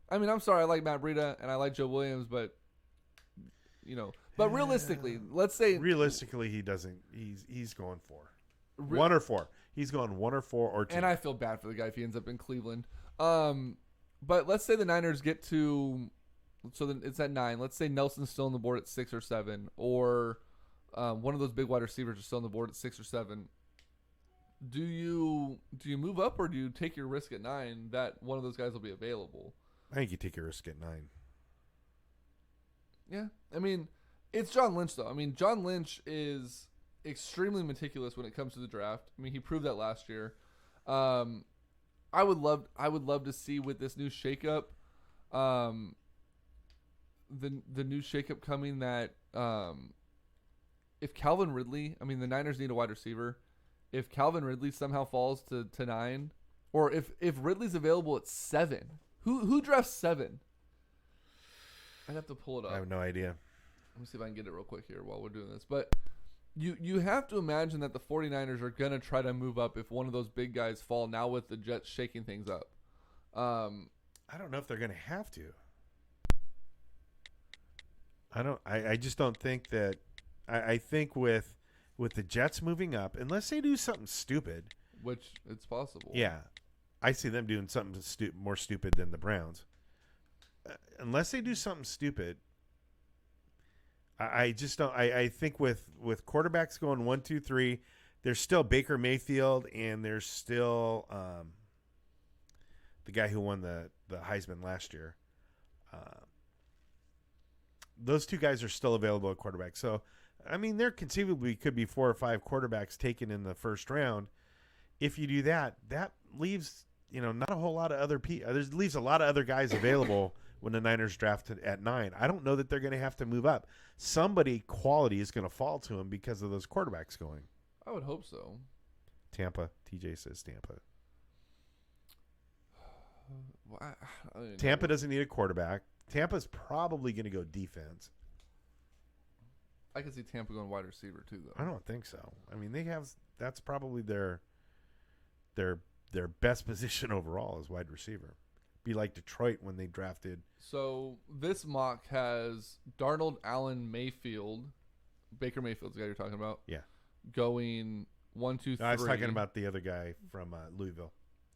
I mean, I'm sorry, I like Matt Breida and I like Joe Williams, but realistically, let's say he doesn't. He's going for 1 or 4. He's going 1 or 4 or 2. And I feel bad for the guy if he ends up in Cleveland. But let's say the Niners get to, so then it's at 9. Let's say Nelson's still on the board at 6 or 7, or one of those big wide receivers is still on the board at 6 or 7. Do you move up, or do you take your risk at 9 that one of those guys will be available? I think you take your risk at 9. Yeah, I mean, it's John Lynch though. I mean, John Lynch is extremely meticulous when it comes to the draft. I mean, he proved that last year. I would love to see with this new shakeup, the new shakeup coming that if Calvin Ridley, I mean, the Niners need a wide receiver. If Calvin Ridley somehow falls to 9, or if Ridley's available at 7, who drafts 7? I'd have to pull it up. I have no idea. Let me see if I can get it real quick here while we're doing this. But you have to imagine that the 49ers are going to try to move up if one of those big guys fall, now with the Jets shaking things up. I don't know if they're going to have to. I just don't think that. I think with the Jets moving up, unless they do something stupid. Which it's possible. Yeah. I see them doing something more stupid than the Browns. Unless they do something stupid, I just don't. I think with quarterbacks going 1, 2, 3, there's still Baker Mayfield, and there's still the guy who won the Heisman last year. Those two guys are still available at quarterback. So, I mean, there conceivably could be 4 or 5 quarterbacks taken in the first round. If you do that, that leaves not a whole lot of other people. Leaves a lot of other guys available. When the Niners drafted at 9, I don't know that they're going to have to move up. Somebody quality is going to fall to them because of those quarterbacks going. I would hope so. Tampa. TJ says Tampa. Well, Tampa doesn't need a quarterback. Tampa's probably going to go defense. I can see Tampa going wide receiver too, though. I don't think so. I mean, that's probably their best position overall is wide receiver. Be like Detroit when they drafted. So this mock has Darnold, Allen, Mayfield, Baker Mayfield's the guy you're talking about. Yeah, going 1, 2, 3. No, I was talking about the other guy from Louisville.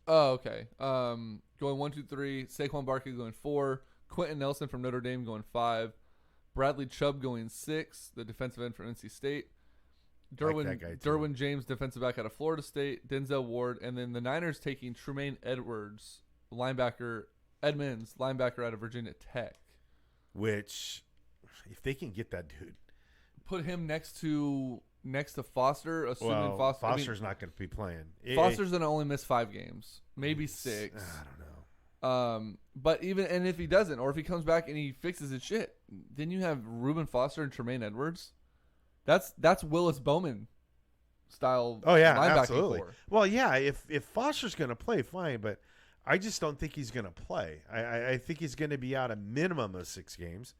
Oh, okay. Going 1, 2, 3. Saquon Barkley going 4. Quentin Nelson from Notre Dame going 5. Bradley Chubb going 6. The defensive end from NC State. Derwin James, defensive back out of Florida State. Denzel Ward, and then the Niners taking Tremaine Edmunds, linebacker out of Virginia Tech. Which, if they can get that dude, put him next to Foster. Assuming Foster's not going to be playing. Foster's going to only miss 5 games, maybe 6. I don't know. But and if he doesn't, or if he comes back and he fixes his shit, then you have Reuben Foster and Tremaine Edwards. That's Willis Bowman style. Oh yeah, linebacking absolutely. core. Well, yeah, if Foster's going to play, fine, but I just don't think he's going to play. I think he's going to be out a minimum of 6 games.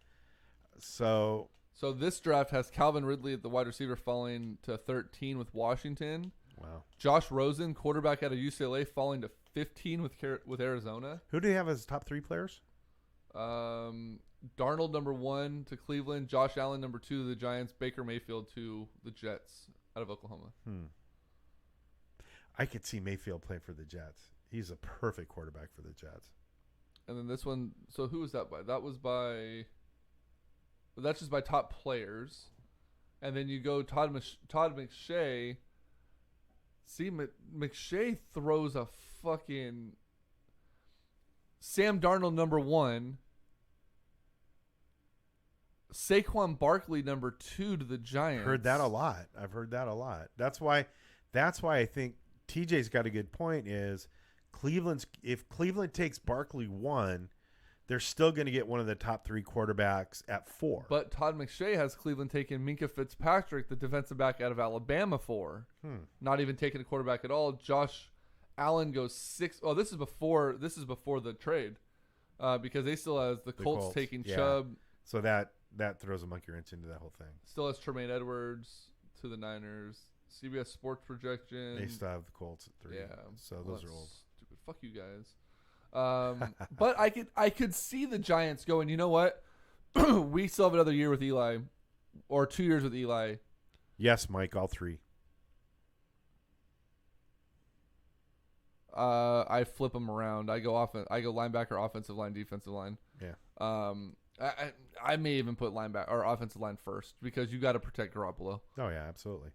So this draft has Calvin Ridley at the wide receiver falling to 13 with Washington. Wow. Josh Rosen, quarterback out of UCLA, falling to 15 with Arizona. Who do you have as top 3 players? Darnold number 1 to Cleveland, Josh Allen number 2 to the Giants, Baker Mayfield to the Jets out of Oklahoma. I could see Mayfield play for the Jets. He's a perfect quarterback for the Jets. And then this one, so who was that by? That's just by top players. And then you go Todd McShay. See, McShay throws a fucking Sam Darnold number 1 Saquon Barkley number 2 to the Giants. Heard that a lot. I've heard that a lot. That's why I think TJ's got a good point is if Cleveland takes Barkley 1, they're still going to get one of the top 3 quarterbacks at 4. But Todd McShay has Cleveland taking Minka Fitzpatrick, the defensive back out of Alabama, 4. Not even taking a quarterback at all. Josh Allen goes 6. Oh, this is before the trade, because they still has the Colts taking Chubb. So that throws a monkey wrench into that whole thing. Still has Tremaine Edwards to the Niners. CBS Sports projection. They still have the Colts at 3. Yeah, so those are old. Stupid. Fuck you guys. But I could see the Giants going, you know what? We still have another year with Eli, or 2 years with Eli. Yes, Mike, all 3. I flip them around. I go linebacker, offensive line, defensive line. Yeah. I may even put linebacker or offensive line first because you got to protect Garoppolo. Oh yeah, absolutely.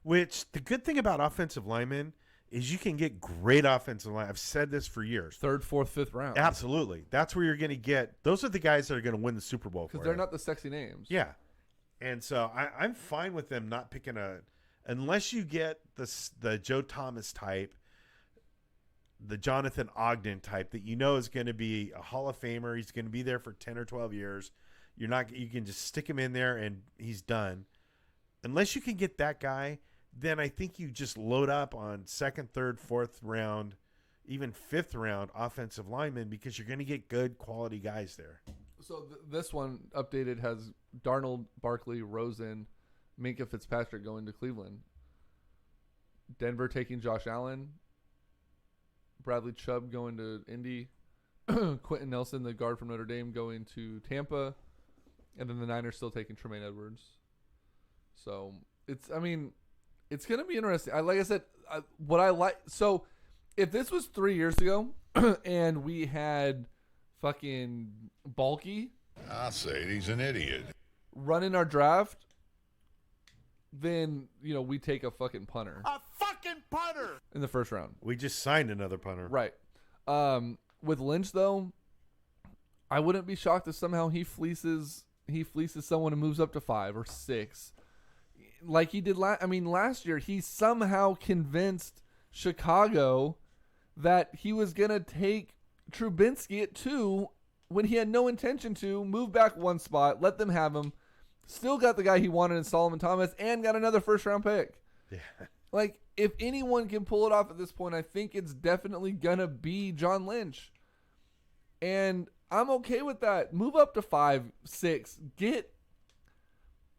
Which the good thing about offensive linemen is you can get great offensive line. I've said this for years. 3rd, 4th, 5th round. Absolutely. That's where you're going to get. Those are the guys that are going to win the Super Bowl. Because they're not the sexy names. Yeah. And so I'm fine with them not picking unless you get the Joe Thomas type, the Jonathan Ogden type that you know is going to be a Hall of Famer. He's going to be there for 10 or 12 years. You can just stick him in there and he's done. Unless you can get that guy, then I think you just load up on 2nd, 3rd, 4th round, even 5th round offensive linemen because you're going to get good quality guys there. So this one updated has Darnold, Barkley, Rosen, Minka Fitzpatrick going to Cleveland. Denver taking Josh Allen. Bradley Chubb going to Indy. Quentin Nelson, the guard from Notre Dame, going to Tampa. And then the Niners still taking Tremaine Edwards. So it's going to be interesting. Like I said, so if this was 3 years ago and we had fucking Balky. I say he's an idiot. Running our draft, then, we take a fucking punter. A fucking punter! In the 1st round. We just signed another punter. Right. With Lynch, though, I wouldn't be shocked if somehow he fleeces someone and moves up to 5 or 6. Like he did last year, he somehow convinced Chicago that he was going to take Trubinsky at 2 when he had no intention to, move back 1 spot, let them have him, still got the guy he wanted in Solomon Thomas, and got another 1st-round pick. Yeah. Like, if anyone can pull it off at this point, I think it's definitely going to be John Lynch. And I'm okay with that. Move up to 5, 6. Get,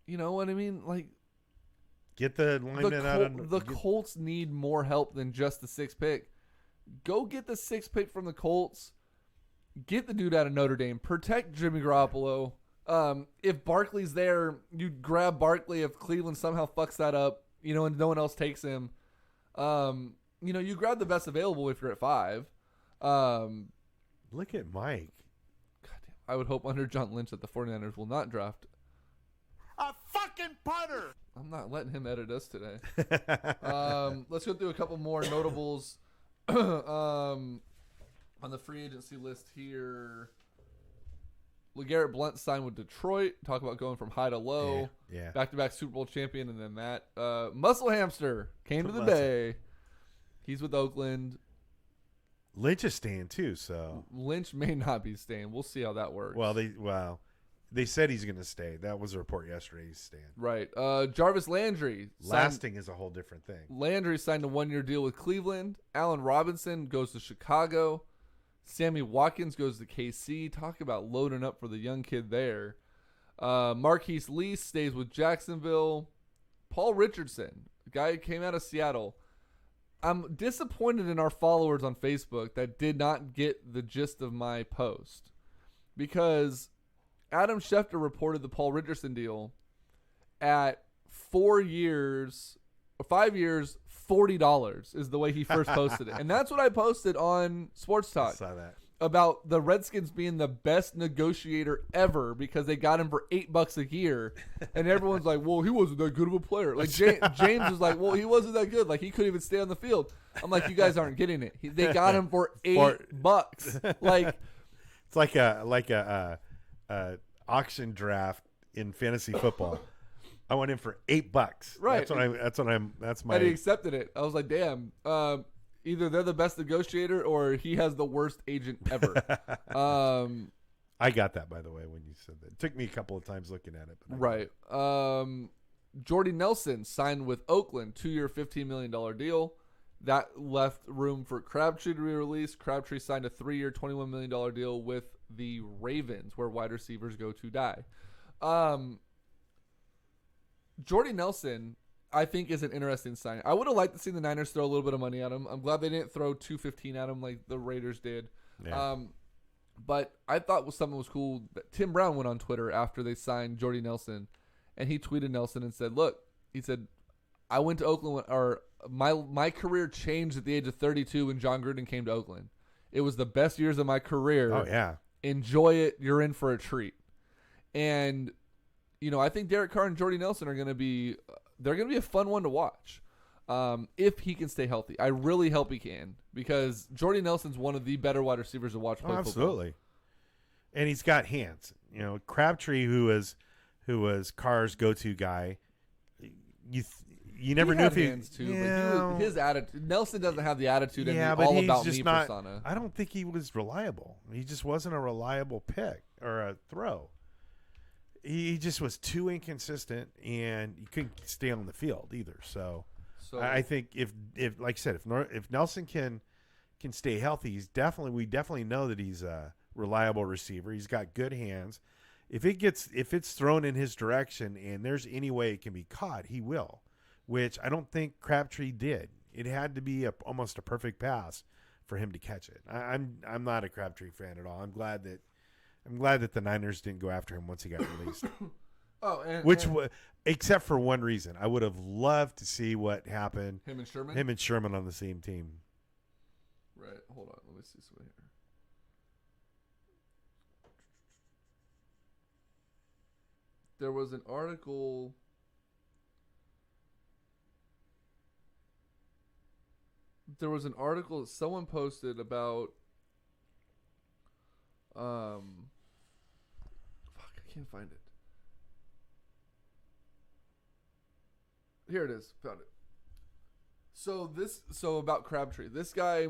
you know what I mean? Like, get the lineman out of the Colts need more help than just the 6th pick. Go get the 6th pick from the Colts. Get the dude out of Notre Dame. Protect Jimmy Garoppolo. If Barkley's there, you grab Barkley. If Cleveland somehow fucks that up, and no one else takes him, you grab the best available if you're at 5. Look at Mike. Goddamn. I would hope under John Lynch that the 49ers will not draft a fucking punter. I'm not letting him edit us today. Let's go through a couple more notables on the free agency list here. LeGarrette Blount signed with Detroit. Talk about going from high to low. Yeah. Back-to-back Super Bowl champion, and then that. Muscle Hamster came to the Bay. He's with Oakland. Lynch is staying too, so Lynch may not be staying. We'll see how that works. Well, they said he's going to stay. That was a report yesterday. He's staying. Right. Jarvis Landry. Lasting is a whole different thing. Landry signed a 1-year deal with Cleveland. Allen Robinson goes to Chicago. Sammy Watkins goes to KC. Talk about loading up for the young kid there. Marquise Lee stays with Jacksonville. Paul Richardson, a guy who came out of Seattle. I'm disappointed in our followers on Facebook that did not get the gist of my post, because Adam Schefter reported the Paul Richardson deal at 4 years or 5 years, $40 is the way he first posted it. And that's what I posted on Sports Talk. I saw that. About the Redskins being the best negotiator ever because they got him for $8 a year. And everyone's like, well, he wasn't that good of a player. Like James was like, well, he wasn't that good. Like, he couldn't even stay on the field. I'm like, you guys aren't getting it. They got him for $8. Like, It's like a auction draft in fantasy football. I went in for $8. Right. That's my. And he accepted it. I was like, damn. Either they're the best negotiator or he has the worst agent ever. I got that, by the way, when you said that. It took me a couple of times looking at it. But Right. Jordy Nelson signed with Oakland, 2-year, $15 million deal. That left room for Crabtree to be released. Crabtree signed a 3-year, $21 million deal with the Ravens, where wide receivers go to die. Jordy Nelson, I think, is an interesting sign. I would have liked to see the Niners throw a little bit of money at him. I'm glad they didn't throw $215 at him like the Raiders did. Yeah. But I thought something was cool. Tim Brown went on Twitter after they signed Jordy Nelson, and he tweeted Nelson and said, "Look," he said, "I went to Oakland, or my career changed at the age of 32 when John Gruden came to Oakland. It was the best years of my career. Oh yeah, enjoy it. You're in for a treat." And I think Derek Carr and Jordy Nelson are going to be a fun one to watch. If he can stay healthy. I really hope he can, because Jordy Nelson's one of the better wide receivers to watch play football. Absolutely. And he's got hands. Crabtree, who was Carr's go-to guy, you never knew if he hands too, but his attitude. Nelson doesn't have the attitude and but all he's about just me not, persona. I don't think he was reliable. He just wasn't a reliable pick or a throw. He just was too inconsistent, and he couldn't stay on the field either. So I think if like I said, if Nelson can stay healthy, we definitely know that he's a reliable receiver. He's got good hands. If it's thrown in his direction and there's any way it can be caught, he will, which I don't think Crabtree did. It had to be almost a perfect pass for him to catch it. I'm not a Crabtree fan at all. I'm glad that the Niners didn't go after him once he got released. Except for one reason. I would have loved to see what happened. Him and Sherman on the same team. Right. Hold on. Let me see something here. There was an article. That someone posted about. I can't find it. Here it is. Found it. So about Crabtree. This guy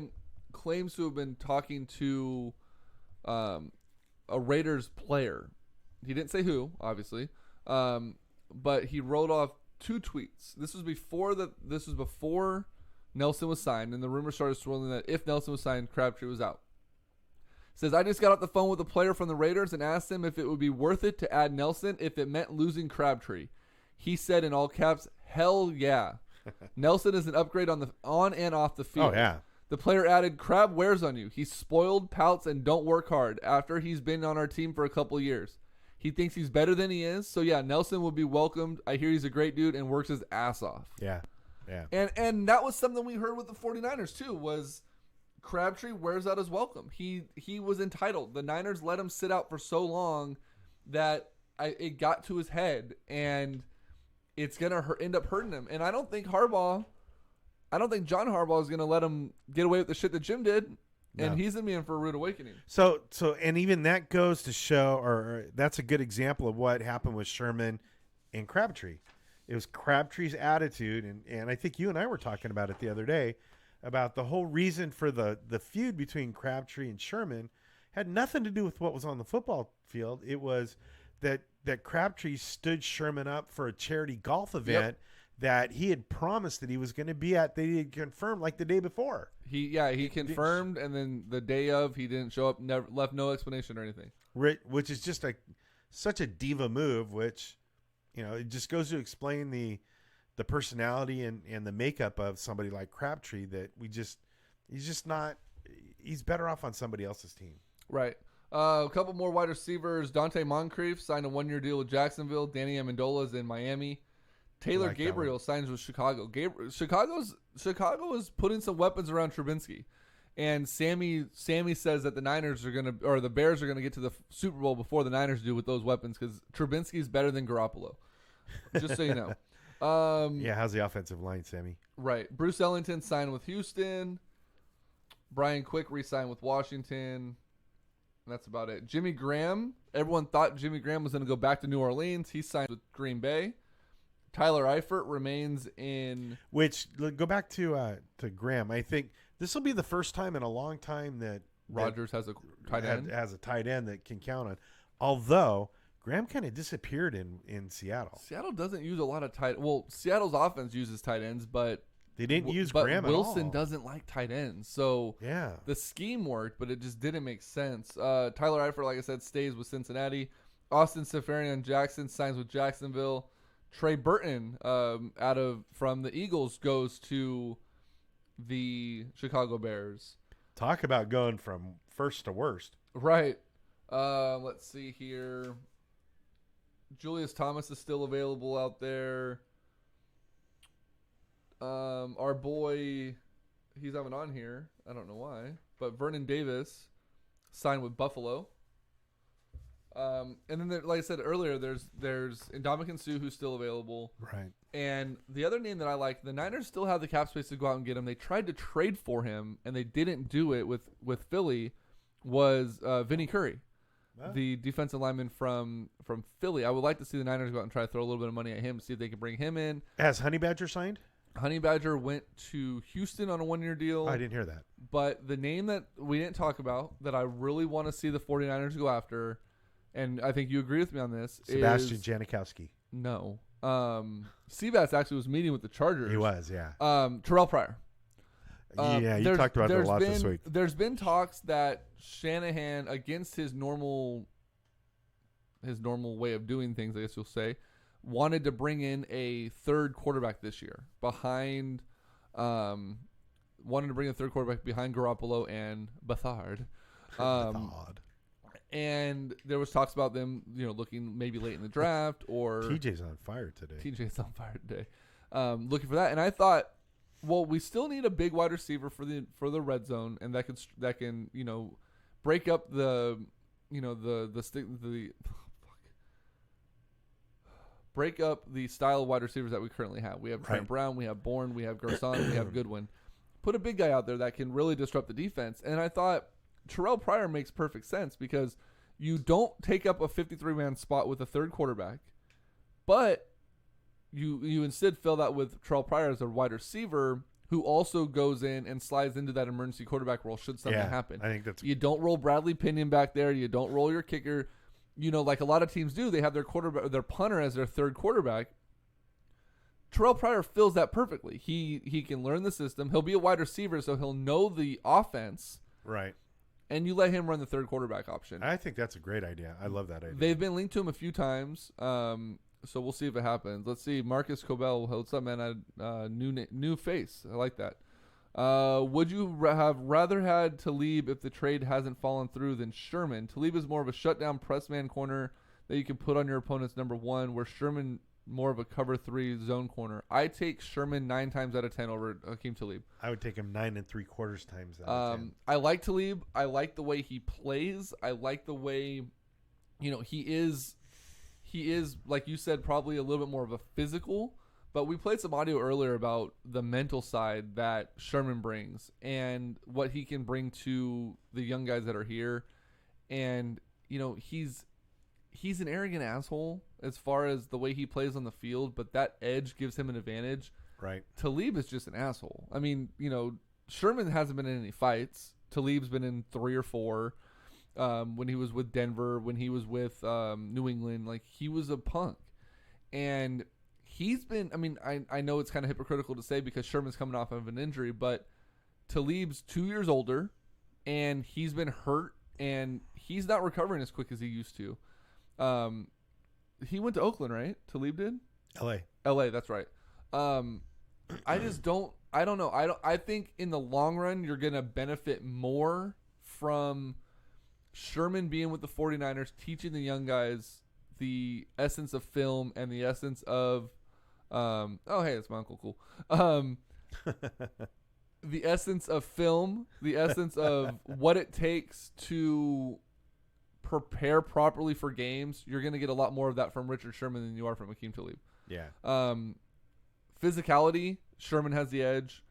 claims to have been talking to a Raiders player. He didn't say who, obviously. But he wrote off 2 tweets. This was before Nelson was signed, and the rumor started swirling that if Nelson was signed, Crabtree was out. Says, "I just got off the phone with a player from the Raiders and asked him if it would be worth it to add Nelson if it meant losing Crabtree. He said in all caps, hell yeah. Nelson is an upgrade on and off the field. Oh, yeah. The player added, Crab wears on you. He's spoiled, pouts, and don't work hard after he's been on our team for a couple of years. He thinks he's better than he is. So, yeah, Nelson will be welcomed. I hear he's a great dude and works his ass off." Yeah, yeah. And that was something we heard with the 49ers, too, was Crabtree wears out his welcome. He was entitled. The Niners let him sit out for so long that it got to his head, and it's going to end up hurting him. And I don't think John Harbaugh is going to let him get away with the shit that Jim did, and he's going to be in for a rude awakening. So and even that goes to show, or that's a good example of what happened with Sherman and Crabtree. It was Crabtree's attitude, and I think you and I were talking about it the other day, about the whole reason for the feud between Crabtree and Sherman had nothing to do with what was on the football field. It was that Crabtree stood Sherman up for a charity golf event that he had promised that he was going to be at. They had confirmed like the day before. He confirmed, and then the day of, he didn't show up, never left no explanation or anything. Which is just such a diva move, which, it just goes to explain the personality and the makeup of somebody like Crabtree, that he's better off on somebody else's team. Right. A couple more wide receivers. Dante Moncrief signed a 1-year deal with Jacksonville. Danny Amendola is in Miami. Taylor Gabriel signs with Chicago. Chicago is putting some weapons around Trubinsky. And Sammy says that the Bears are gonna get to the Super Bowl before the Niners do with those weapons, because Trubinsky is better than Garoppolo. Just so you know. How's the offensive line, Sammy? Right. Bruce Ellington signed with Houston. Brian Quick re-signed with Washington. That's about it. Jimmy Graham. Everyone thought Jimmy Graham was going to go back to New Orleans. He signed with Green Bay. Tyler Eifert remains in. Which, go back to Graham. I think this will be the first time in a long time that Rodgers has a tight end. Has a tight end that can count on. Although Graham kind of disappeared in Seattle. Seattle doesn't use a lot of tight. Well, Seattle's offense uses tight ends, but they didn't use Graham at all. Wilson doesn't like tight ends, so yeah, the scheme worked, but it just didn't make sense. Tyler Eifert, like I said, stays with Cincinnati. Austin Seferian Jackson signs with Jacksonville. Trey Burton, from the Eagles, goes to the Chicago Bears. Talk about going from first to worst. Right. Let's see here. Julius Thomas is still available out there. Our boy, he's having on here. I don't know why, but Vernon Davis signed with Buffalo. And then, like I said earlier, there's Ndamukong Suh who's still available. Right. And the other name that I like, the Niners still have the cap space to go out and get him. They tried to trade for him, and they didn't do it with Philly, was Vinny Curry, the defensive lineman from Philly. I would like to see the Niners go out and try to throw a little bit of money at him, see if they can bring him in. Has Honey Badger signed? Honey Badger went to Houston on a one-year deal. I didn't hear that. But the name that we didn't talk about that I really want to see the 49ers go after, and I think you agree with me on this, Sebastian Janikowski. No. Seabass actually was meeting with the Chargers. He was, yeah. Terrell Pryor. Yeah, you talked about it a lot this week. There's been talks that Shanahan, against his normal way of doing things, I guess you'll say, wanted to bring in a third quarterback this year behind Garoppolo and Bethard. And there was talks about them, looking maybe late in the draft or TJ's on fire today. Looking for that. And I thought, well, we still need a big wide receiver for the red zone, and that can break up break up the style of wide receivers that we currently have. We have Trent Brown, we have Bourne, we have Gerson, we have Goodwin. Put a big guy out there that can really disrupt the defense. And I thought Terrell Pryor makes perfect sense because you don't take up a 53-man spot with a third quarterback, but you instead fill that with Terrell Pryor as a wide receiver who also goes in and slides into that emergency quarterback role should something happen. I think that's. You don't roll Bradley Pinion back there. You don't roll your kicker. Like a lot of teams do, they have their punter as their third quarterback. Terrell Pryor fills that perfectly. He can learn the system. He'll be a wide receiver, so he'll know the offense. Right. And you let him run the third quarterback option. I think that's a great idea. I love that idea. They've been linked to him a few times, so we'll see if it happens. Let's see. Marcus Cobell, what's up, man? New face. I like that. Would you have rather had Talib if the trade hasn't fallen through than Sherman? Talib is more of a shutdown press man corner that you can put on your opponent's number one, where Sherman more of a cover 3 zone corner. I take Sherman 9 times out of 10 over Hakeem Talib. I would take him 9 3/4 times out of 10. I like Talib. I like the way he plays. I like the way, he is, like you said, probably a little bit more of a physical. But we played some audio earlier about the mental side that Sherman brings and what he can bring to the young guys that are here. And, he's an arrogant asshole as far as the way he plays on the field, but that edge gives him an advantage. Right. Talib is just an asshole. I mean, Sherman hasn't been in any fights. Talib's been in 3 or 4. When he was with Denver, when he was with New England, like he was a punk. And he's been, I know it's kind of hypocritical to say because Sherman's coming off of an injury, but Talib's 2 years older and he's been hurt and he's not recovering as quick as he used to. He went to Oakland, right? Talib did? LA, that's right. I don't know. I think in the long run, you're going to benefit more from Sherman being with the 49ers, teaching the young guys the essence of film and the essence of, oh, hey, it's my uncle. Cool. The essence of film, the essence of what it takes to prepare properly for games. You're going to get a lot more of that from Richard Sherman than you are from Hakeem Talib. Yeah. Physicality, Sherman has the edge.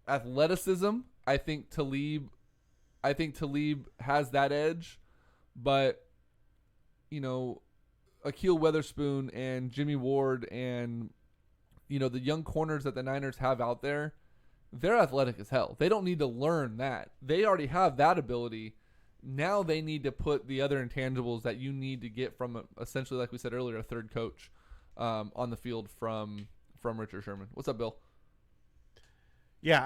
Athleticism, I think Talib I think Talib has that edge, but, Akeel Weatherspoon and Jimmy Ward and, the young corners that the Niners have out there, they're athletic as hell. They don't need to learn that. They already have that ability. Now they need to put the other intangibles that you need to get from, essentially, like we said earlier, a third coach on the field from Richard Sherman. What's up, Bill? Yeah,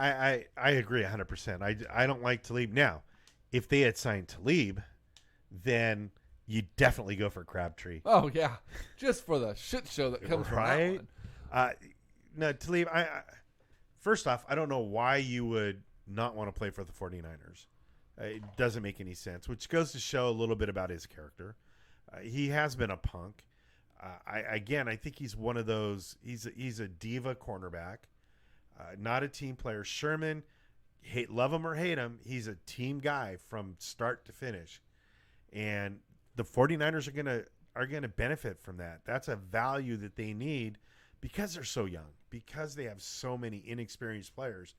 I agree 100%. I don't like Talib. Now, if they had signed Talib, then you definitely go for Crabtree. Oh, yeah. Just for the shit show that comes from that one. No, Talib, first off, I don't know why you would not want to play for the 49ers. It doesn't make any sense, which goes to show a little bit about his character. He has been a punk. I think he's one of those. He's a diva cornerback, not a team player. Sherman, love him or hate him, he's a team guy from start to finish, and the 49ers are gonna benefit from that. That's a value that they need because they're so young, because they have so many inexperienced players.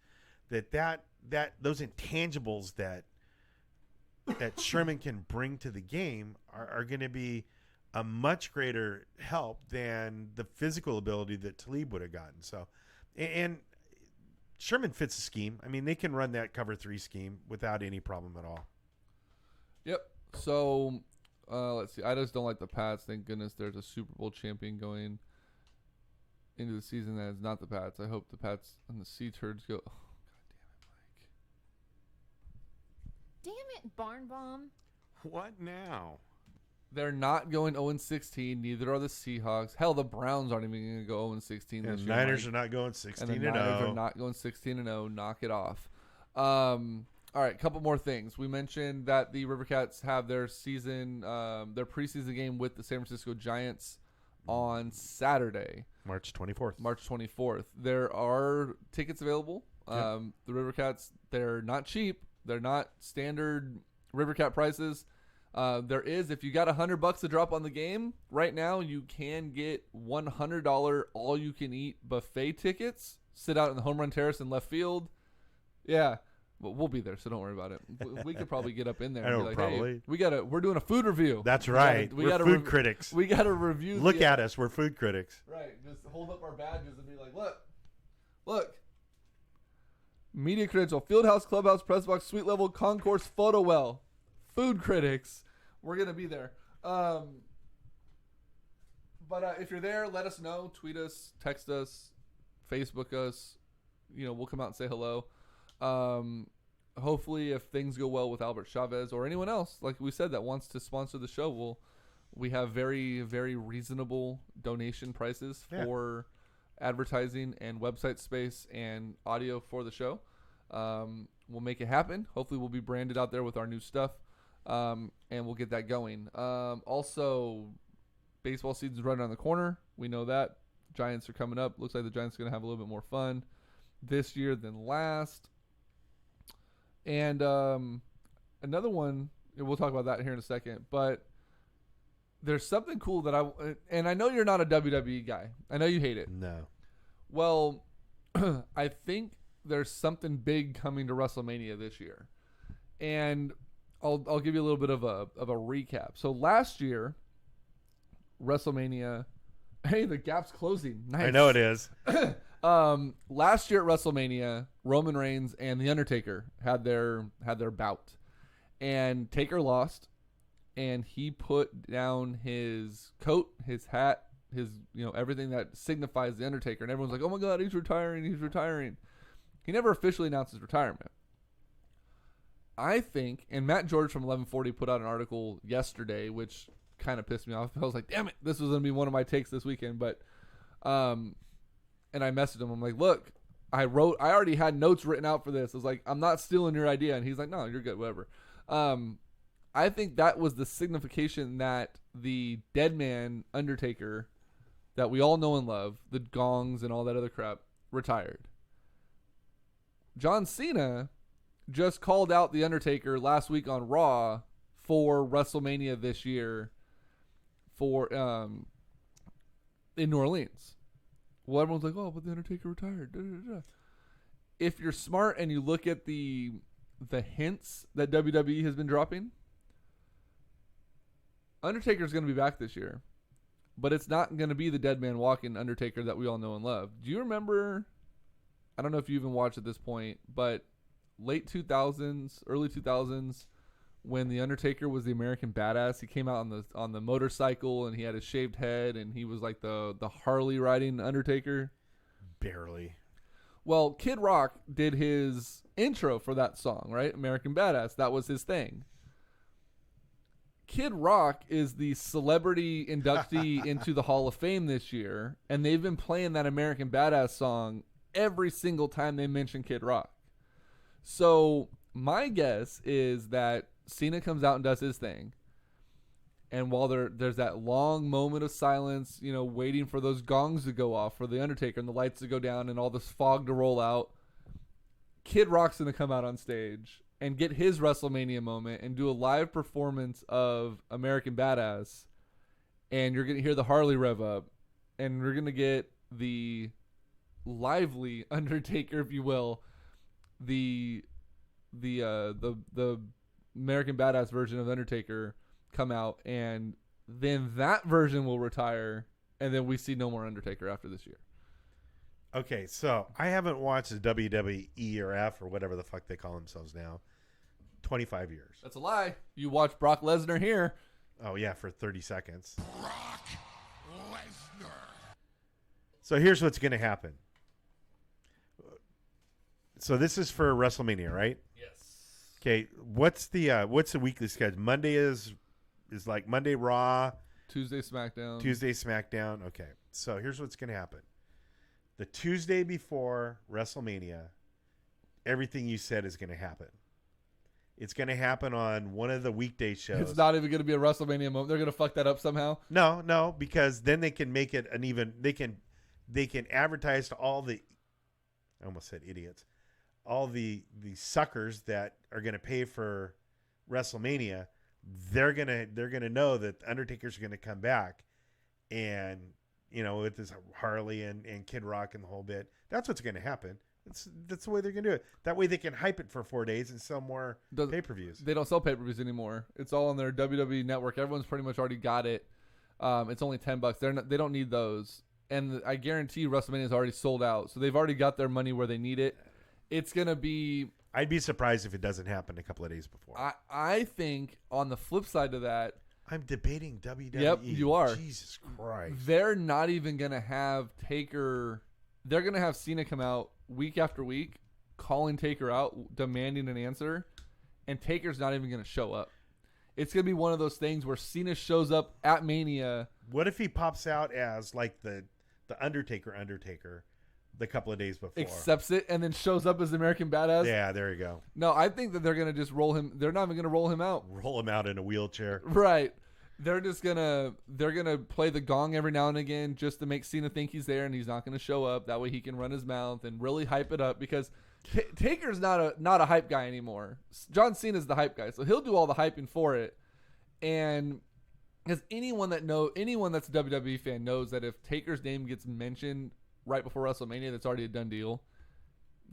That those intangibles that Sherman can bring to the game are going to be a much greater help than the physical ability that Talib would have gotten. So, and Sherman fits the scheme. I mean, they can run that cover 3 scheme without any problem at all. Yep. So, let's see. I just don't like the Pats. Thank goodness there's a Super Bowl champion going into the season that is not the Pats. I hope the Pats and the Sea Turds go. Oh, Damn it, Barn Bomb. What now? They're not going 0-16. Neither are the Seahawks. Hell, the Browns aren't even going to go 0-16 this year. The Niners are not going 16-0. And the Niners are not going 16-0. Knock it off. All right, a couple more things. We mentioned that the Rivercats have their their preseason game with the San Francisco Giants on Saturday, March 24th. March 24th. There are tickets available. Yep. The Rivercats, they're not cheap. They're not standard Rivercat prices. There is, if you got $100 to drop on the game right now, you can get $100 all-you-can-eat buffet tickets. Sit out in the home run terrace in left field. Yeah, but we'll be there, so don't worry about it. We could probably get up in there and be like, probably. Hey, we're doing a food review. That's right. We're food critics. We got to review. Look at us. We're food critics. Right. Just hold up our badges and be like, look. Media credential, Fieldhouse, Clubhouse, Press Box, Suite Level, Concourse, Photo Well. Food critics. We're going to be there. But if you're there, let us know. Tweet us, text us, Facebook us. We'll come out and say hello. Hopefully, if things go well with Albert Chavez or anyone else, like we said, that wants to sponsor the show, we have very, very reasonable donation prices for advertising and website space and audio for the show. We'll make it happen. Hopefully we'll be branded out there with our new stuff, and we'll get that going. Also, baseball season's right around the corner. We know that. Giants are coming up. Looks like the Giants are going to have a little bit more fun this year than last. And another one, and we'll talk about that here in a second, but there's something cool that I know you're not a WWE guy. I know you hate it. No. Well, I think there's something big coming to WrestleMania this year. And I'll give you a little bit of a recap. So last year, WrestleMania, hey, the gap's closing. Nice. I know it is. Last year at WrestleMania, Roman Reigns and The Undertaker had their bout. And Taker lost. And he put down his coat, his hat, his everything that signifies the Undertaker, and everyone's like, "Oh my God, he's retiring! He's retiring!" He never officially announced his retirement. I think, and Matt George from 1140 put out an article yesterday, which kind of pissed me off. I was like, "Damn it, this was gonna be one of my takes this weekend." But, and I messaged him. I'm like, "Look, I already had notes written out for this." I was like, "I'm not stealing your idea," and he's like, "No, you're good, whatever." I think that was the signification that the dead man Undertaker that we all know and love, the gongs and all that other crap, retired. John Cena just called out the Undertaker last week on Raw for WrestleMania this year for in New Orleans. Well, everyone's like, "Oh, but the Undertaker retired." Da, da, da. If you're smart and you look at the the hints that WWE has been dropping, Undertaker's going to be back this year. But it's not going to be the dead man walking Undertaker that we all know and love. Do you remember, I don't know if you even watched at this point, but late 2000s, early 2000s, when the Undertaker was the American Badass, he came out on the motorcycle and he had a shaved head and he was like the Harley riding Undertaker? Barely. Well, Kid Rock did his intro for that song, right? American Badass. That was his thing. Kid Rock is the celebrity inductee into the Hall of Fame this year, and they've been playing that American Badass song every single time they mention Kid Rock. So my guess is that Cena comes out and does his thing, and while there's that long moment of silence, you know, waiting for those gongs to go off for the Undertaker and the lights to go down and all this fog to roll out, Kid Rock's going to come out on stage and get his WrestleMania moment and do a live performance of American Badass, and you're going to hear the Harley rev up, and we're going to get the lively Undertaker, if you will, the American Badass version of Undertaker come out, and then that version will retire, and then we see no more Undertaker after this year. Okay, so I haven't watched the WWE or F or whatever the fuck they call themselves now. 25 years. That's a lie. You watch Brock Lesnar here. Oh, yeah, for 30 seconds. Brock Lesnar. So here's what's going to happen. So this is for WrestleMania, right? Yes. Okay, what's the weekly schedule? Monday is like Monday Raw. Tuesday SmackDown. Tuesday SmackDown. Okay, so here's what's going to happen. The Tuesday before WrestleMania, everything you said is going to happen. It's going to happen on one of the weekday shows. It's not even going to be a WrestleMania moment. They're going to fuck that up somehow. No, because then they can make it an even. They can advertise to all the. I almost said idiots. All the suckers that are going to pay for WrestleMania. They're gonna know that Undertaker's going to come back, and you know, with this Harley and Kid Rock and the whole bit. That's what's going to happen. That's the way they're going to do it. That way they can hype it for 4 days and sell more pay-per-views. They don't sell pay-per-views anymore. It's all on their WWE network. Everyone's pretty much already got it. It's only $10. They don't need those. And I guarantee WrestleMania is already sold out. So they've already got their money where they need it. It's going to be... I'd be surprised if it doesn't happen a couple of days before. I think on the flip side of that... I'm debating WWE. Yep, you are. Jesus Christ. They're not even going to have Taker... They're going to have Cena come out week after week, calling Taker out, demanding an answer, and Taker's not even going to show up. It's going to be one of those things where Cena shows up at Mania. What if he pops out as like the Undertaker the couple of days before? Accepts it and then shows up as American Badass? Yeah, there you go. No, I think that they're going to just roll him. They're not even going to roll him out. Roll him out in a wheelchair. Right. They're gonna play the gong every now and again just to make Cena think he's there, and he's not gonna show up. That way he can run his mouth and really hype it up, because Taker's not a hype guy anymore. John Cena's the hype guy, so he'll do all the hyping for it. And because anyone that's a WWE fan knows that if Taker's name gets mentioned right before WrestleMania, that's already a done deal.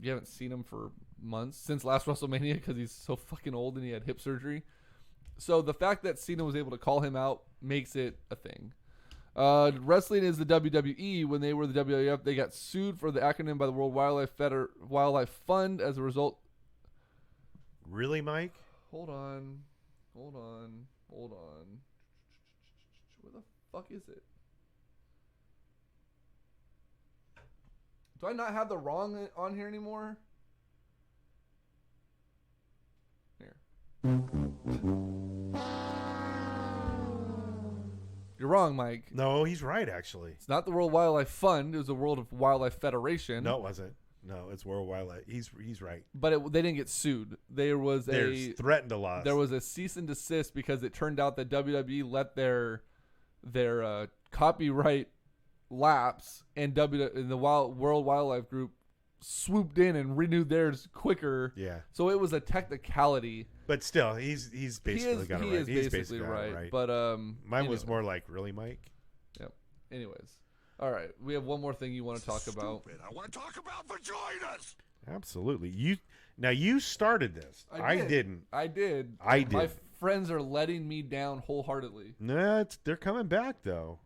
You haven't seen him for months since last WrestleMania because he's so fucking old and he had hip surgery. So the fact that Cena was able to call him out makes it a thing. Wrestling is the WWE. When they were the WWF, they got sued for the acronym by the World Wildlife Fund as a result. Really, Mike? Hold on. Where the fuck is it? Do I not have the wrong on here anymore? Here. You're wrong, Mike. No, he's right, actually. It's not the World Wildlife Fund. It was the World Wildlife Federation. No, it wasn't. No, it's World Wildlife. He's right. But they didn't get sued. They're threatened a loss. There was a cease and desist because it turned out that WWE let their copyright lapse, and the World Wildlife Group swooped in and renewed theirs quicker. Yeah. So it was a technicality. But still, he's basically got it right. He is basically right. But mine was more like, really, Mike? Yep. Anyways. All right. We have one more thing you want to talk about. I want to talk about vaginas. Absolutely. You started this. I didn't. I did. I did. My friends are letting me down wholeheartedly. No, they're coming back though.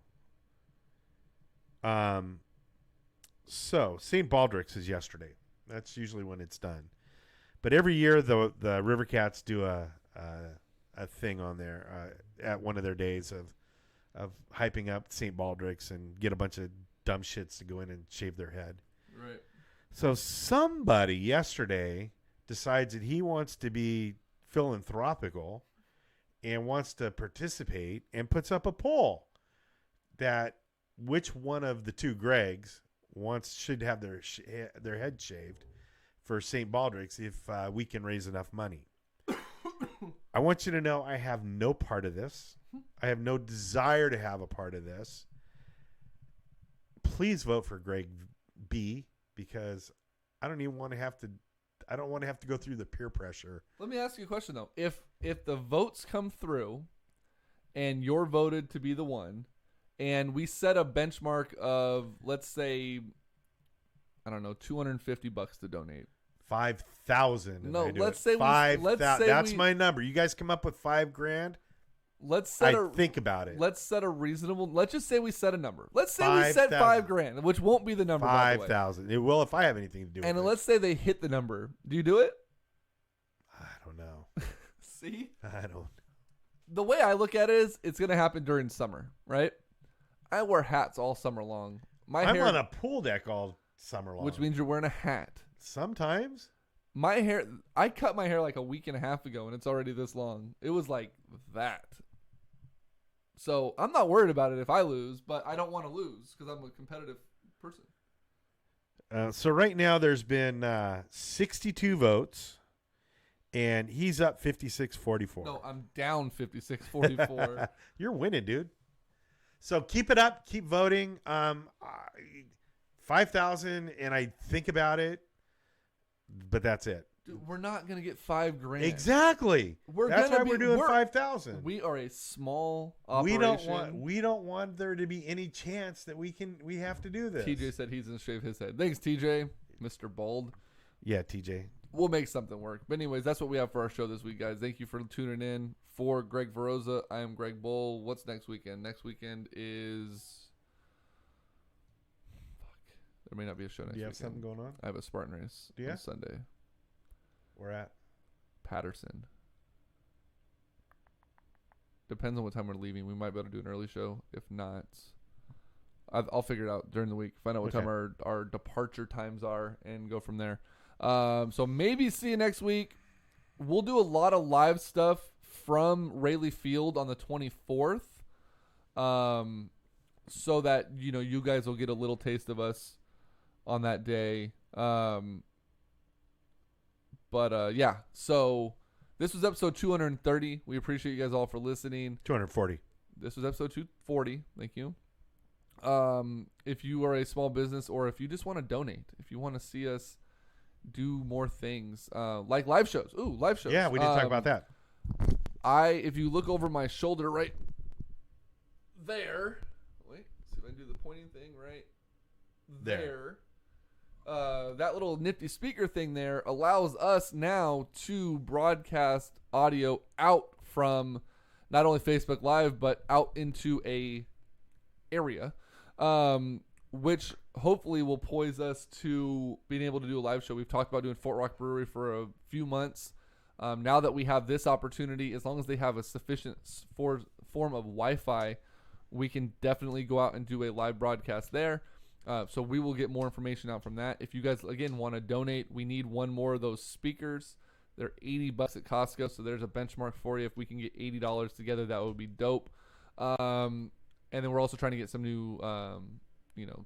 So St. Baldrick's is yesterday. That's usually when it's done. But every year the River Cats do a thing on there at one of their days of hyping up St. Baldrick's and get a bunch of dumb shits to go in and shave their head. Right. So somebody yesterday decides that he wants to be philanthropical and wants to participate and puts up a poll that which one of the two Gregs should have their head shaved for St. Baldrick's if we can raise enough money. I want you to know I have no part of this. I have no desire to have a part of this. Please vote for Greg B because I don't even want to have to. I don't want to have to go through the peer pressure. Let me ask you a question though. If the votes come through, and you're voted to be the one, and we set a benchmark of let's say, I don't know, $250 to donate. 5,000. No, let's say that's my number. You guys come up with $5,000. Let's think about it. Let's set a reasonable. Let's just say we set a number. Let's say we set $5,000, which won't be the number. 5,000. It will if I have anything to do with it. And let's say they hit the number. Do you do it? I don't know. See? I don't. The way I look at it is, it's going to happen during summer, right? I wear hats all summer long. I'm on a pool deck all summer long, which means you're wearing a hat. Sometimes. My hair, I cut my hair like a week and a half ago, and it's already this long. It was like that. So I'm not worried about it if I lose, but I don't want to lose because I'm a competitive person. So right now there's been 62 votes, and he's up 56-44. No, I'm down 56-44. You're winning, dude. So keep it up. Keep voting. 5,000, and I think about it, but that's it. Dude, we're not gonna get $5,000. Exactly. That's why we're doing 5,000. We are a small operation. We don't want there to be any chance that we have to do this. TJ said he's gonna shave his head. Thanks, TJ, Mr. Bald. Yeah, TJ. We'll make something work. But anyways, that's what we have for our show this week, guys. Thank you for tuning in. For Greg Veroza, I am Greg Bull. What's next weekend? Next weekend is... There may not be a show next weekend. Do you have something going on? I have a Spartan race on Sunday. Where at? Patterson. Depends on what time we're leaving. We might be able to do an early show. If not, I'll figure it out during the week. Find out what time our departure times are and go from there. So maybe see you next week. We'll do a lot of live stuff from Rayleigh Field on the 24th. So that, you guys will get a little taste of us on that day. Yeah. So this was episode 230. We appreciate you guys all for listening. 240. This was episode 240. Thank you. If you are a small business or if you just want to donate, if you want to see us do more things, like live shows. Ooh, live shows. Yeah, we didn't talk about that. If you look over my shoulder right there, wait, see if I can do the pointing thing right there. That little nifty speaker thing there allows us now to broadcast audio out from not only Facebook Live, but out into a area, which hopefully will poise us to being able to do a live show. We've talked about doing Fort Rock Brewery for a few months. Now that we have this opportunity, as long as they have a sufficient form of Wi-Fi, we can definitely go out and do a live broadcast there. So we will get more information out from that. If you guys, again, want to donate, we need one more of those speakers. They're $80 at Costco, so there's a benchmark for you. If we can get $80 together, that would be dope. And then we're also trying to get some new,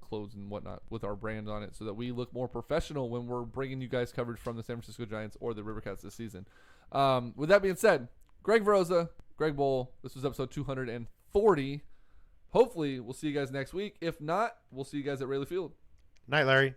clothes and whatnot with our brand on it so that we look more professional when we're bringing you guys coverage from the San Francisco Giants or the Rivercats this season. With that being said, Greg Veroza, Greg Bowl, this was episode 240. Hopefully, we'll see you guys next week. If not, we'll see you guys at Rayleigh Field. Night, Larry.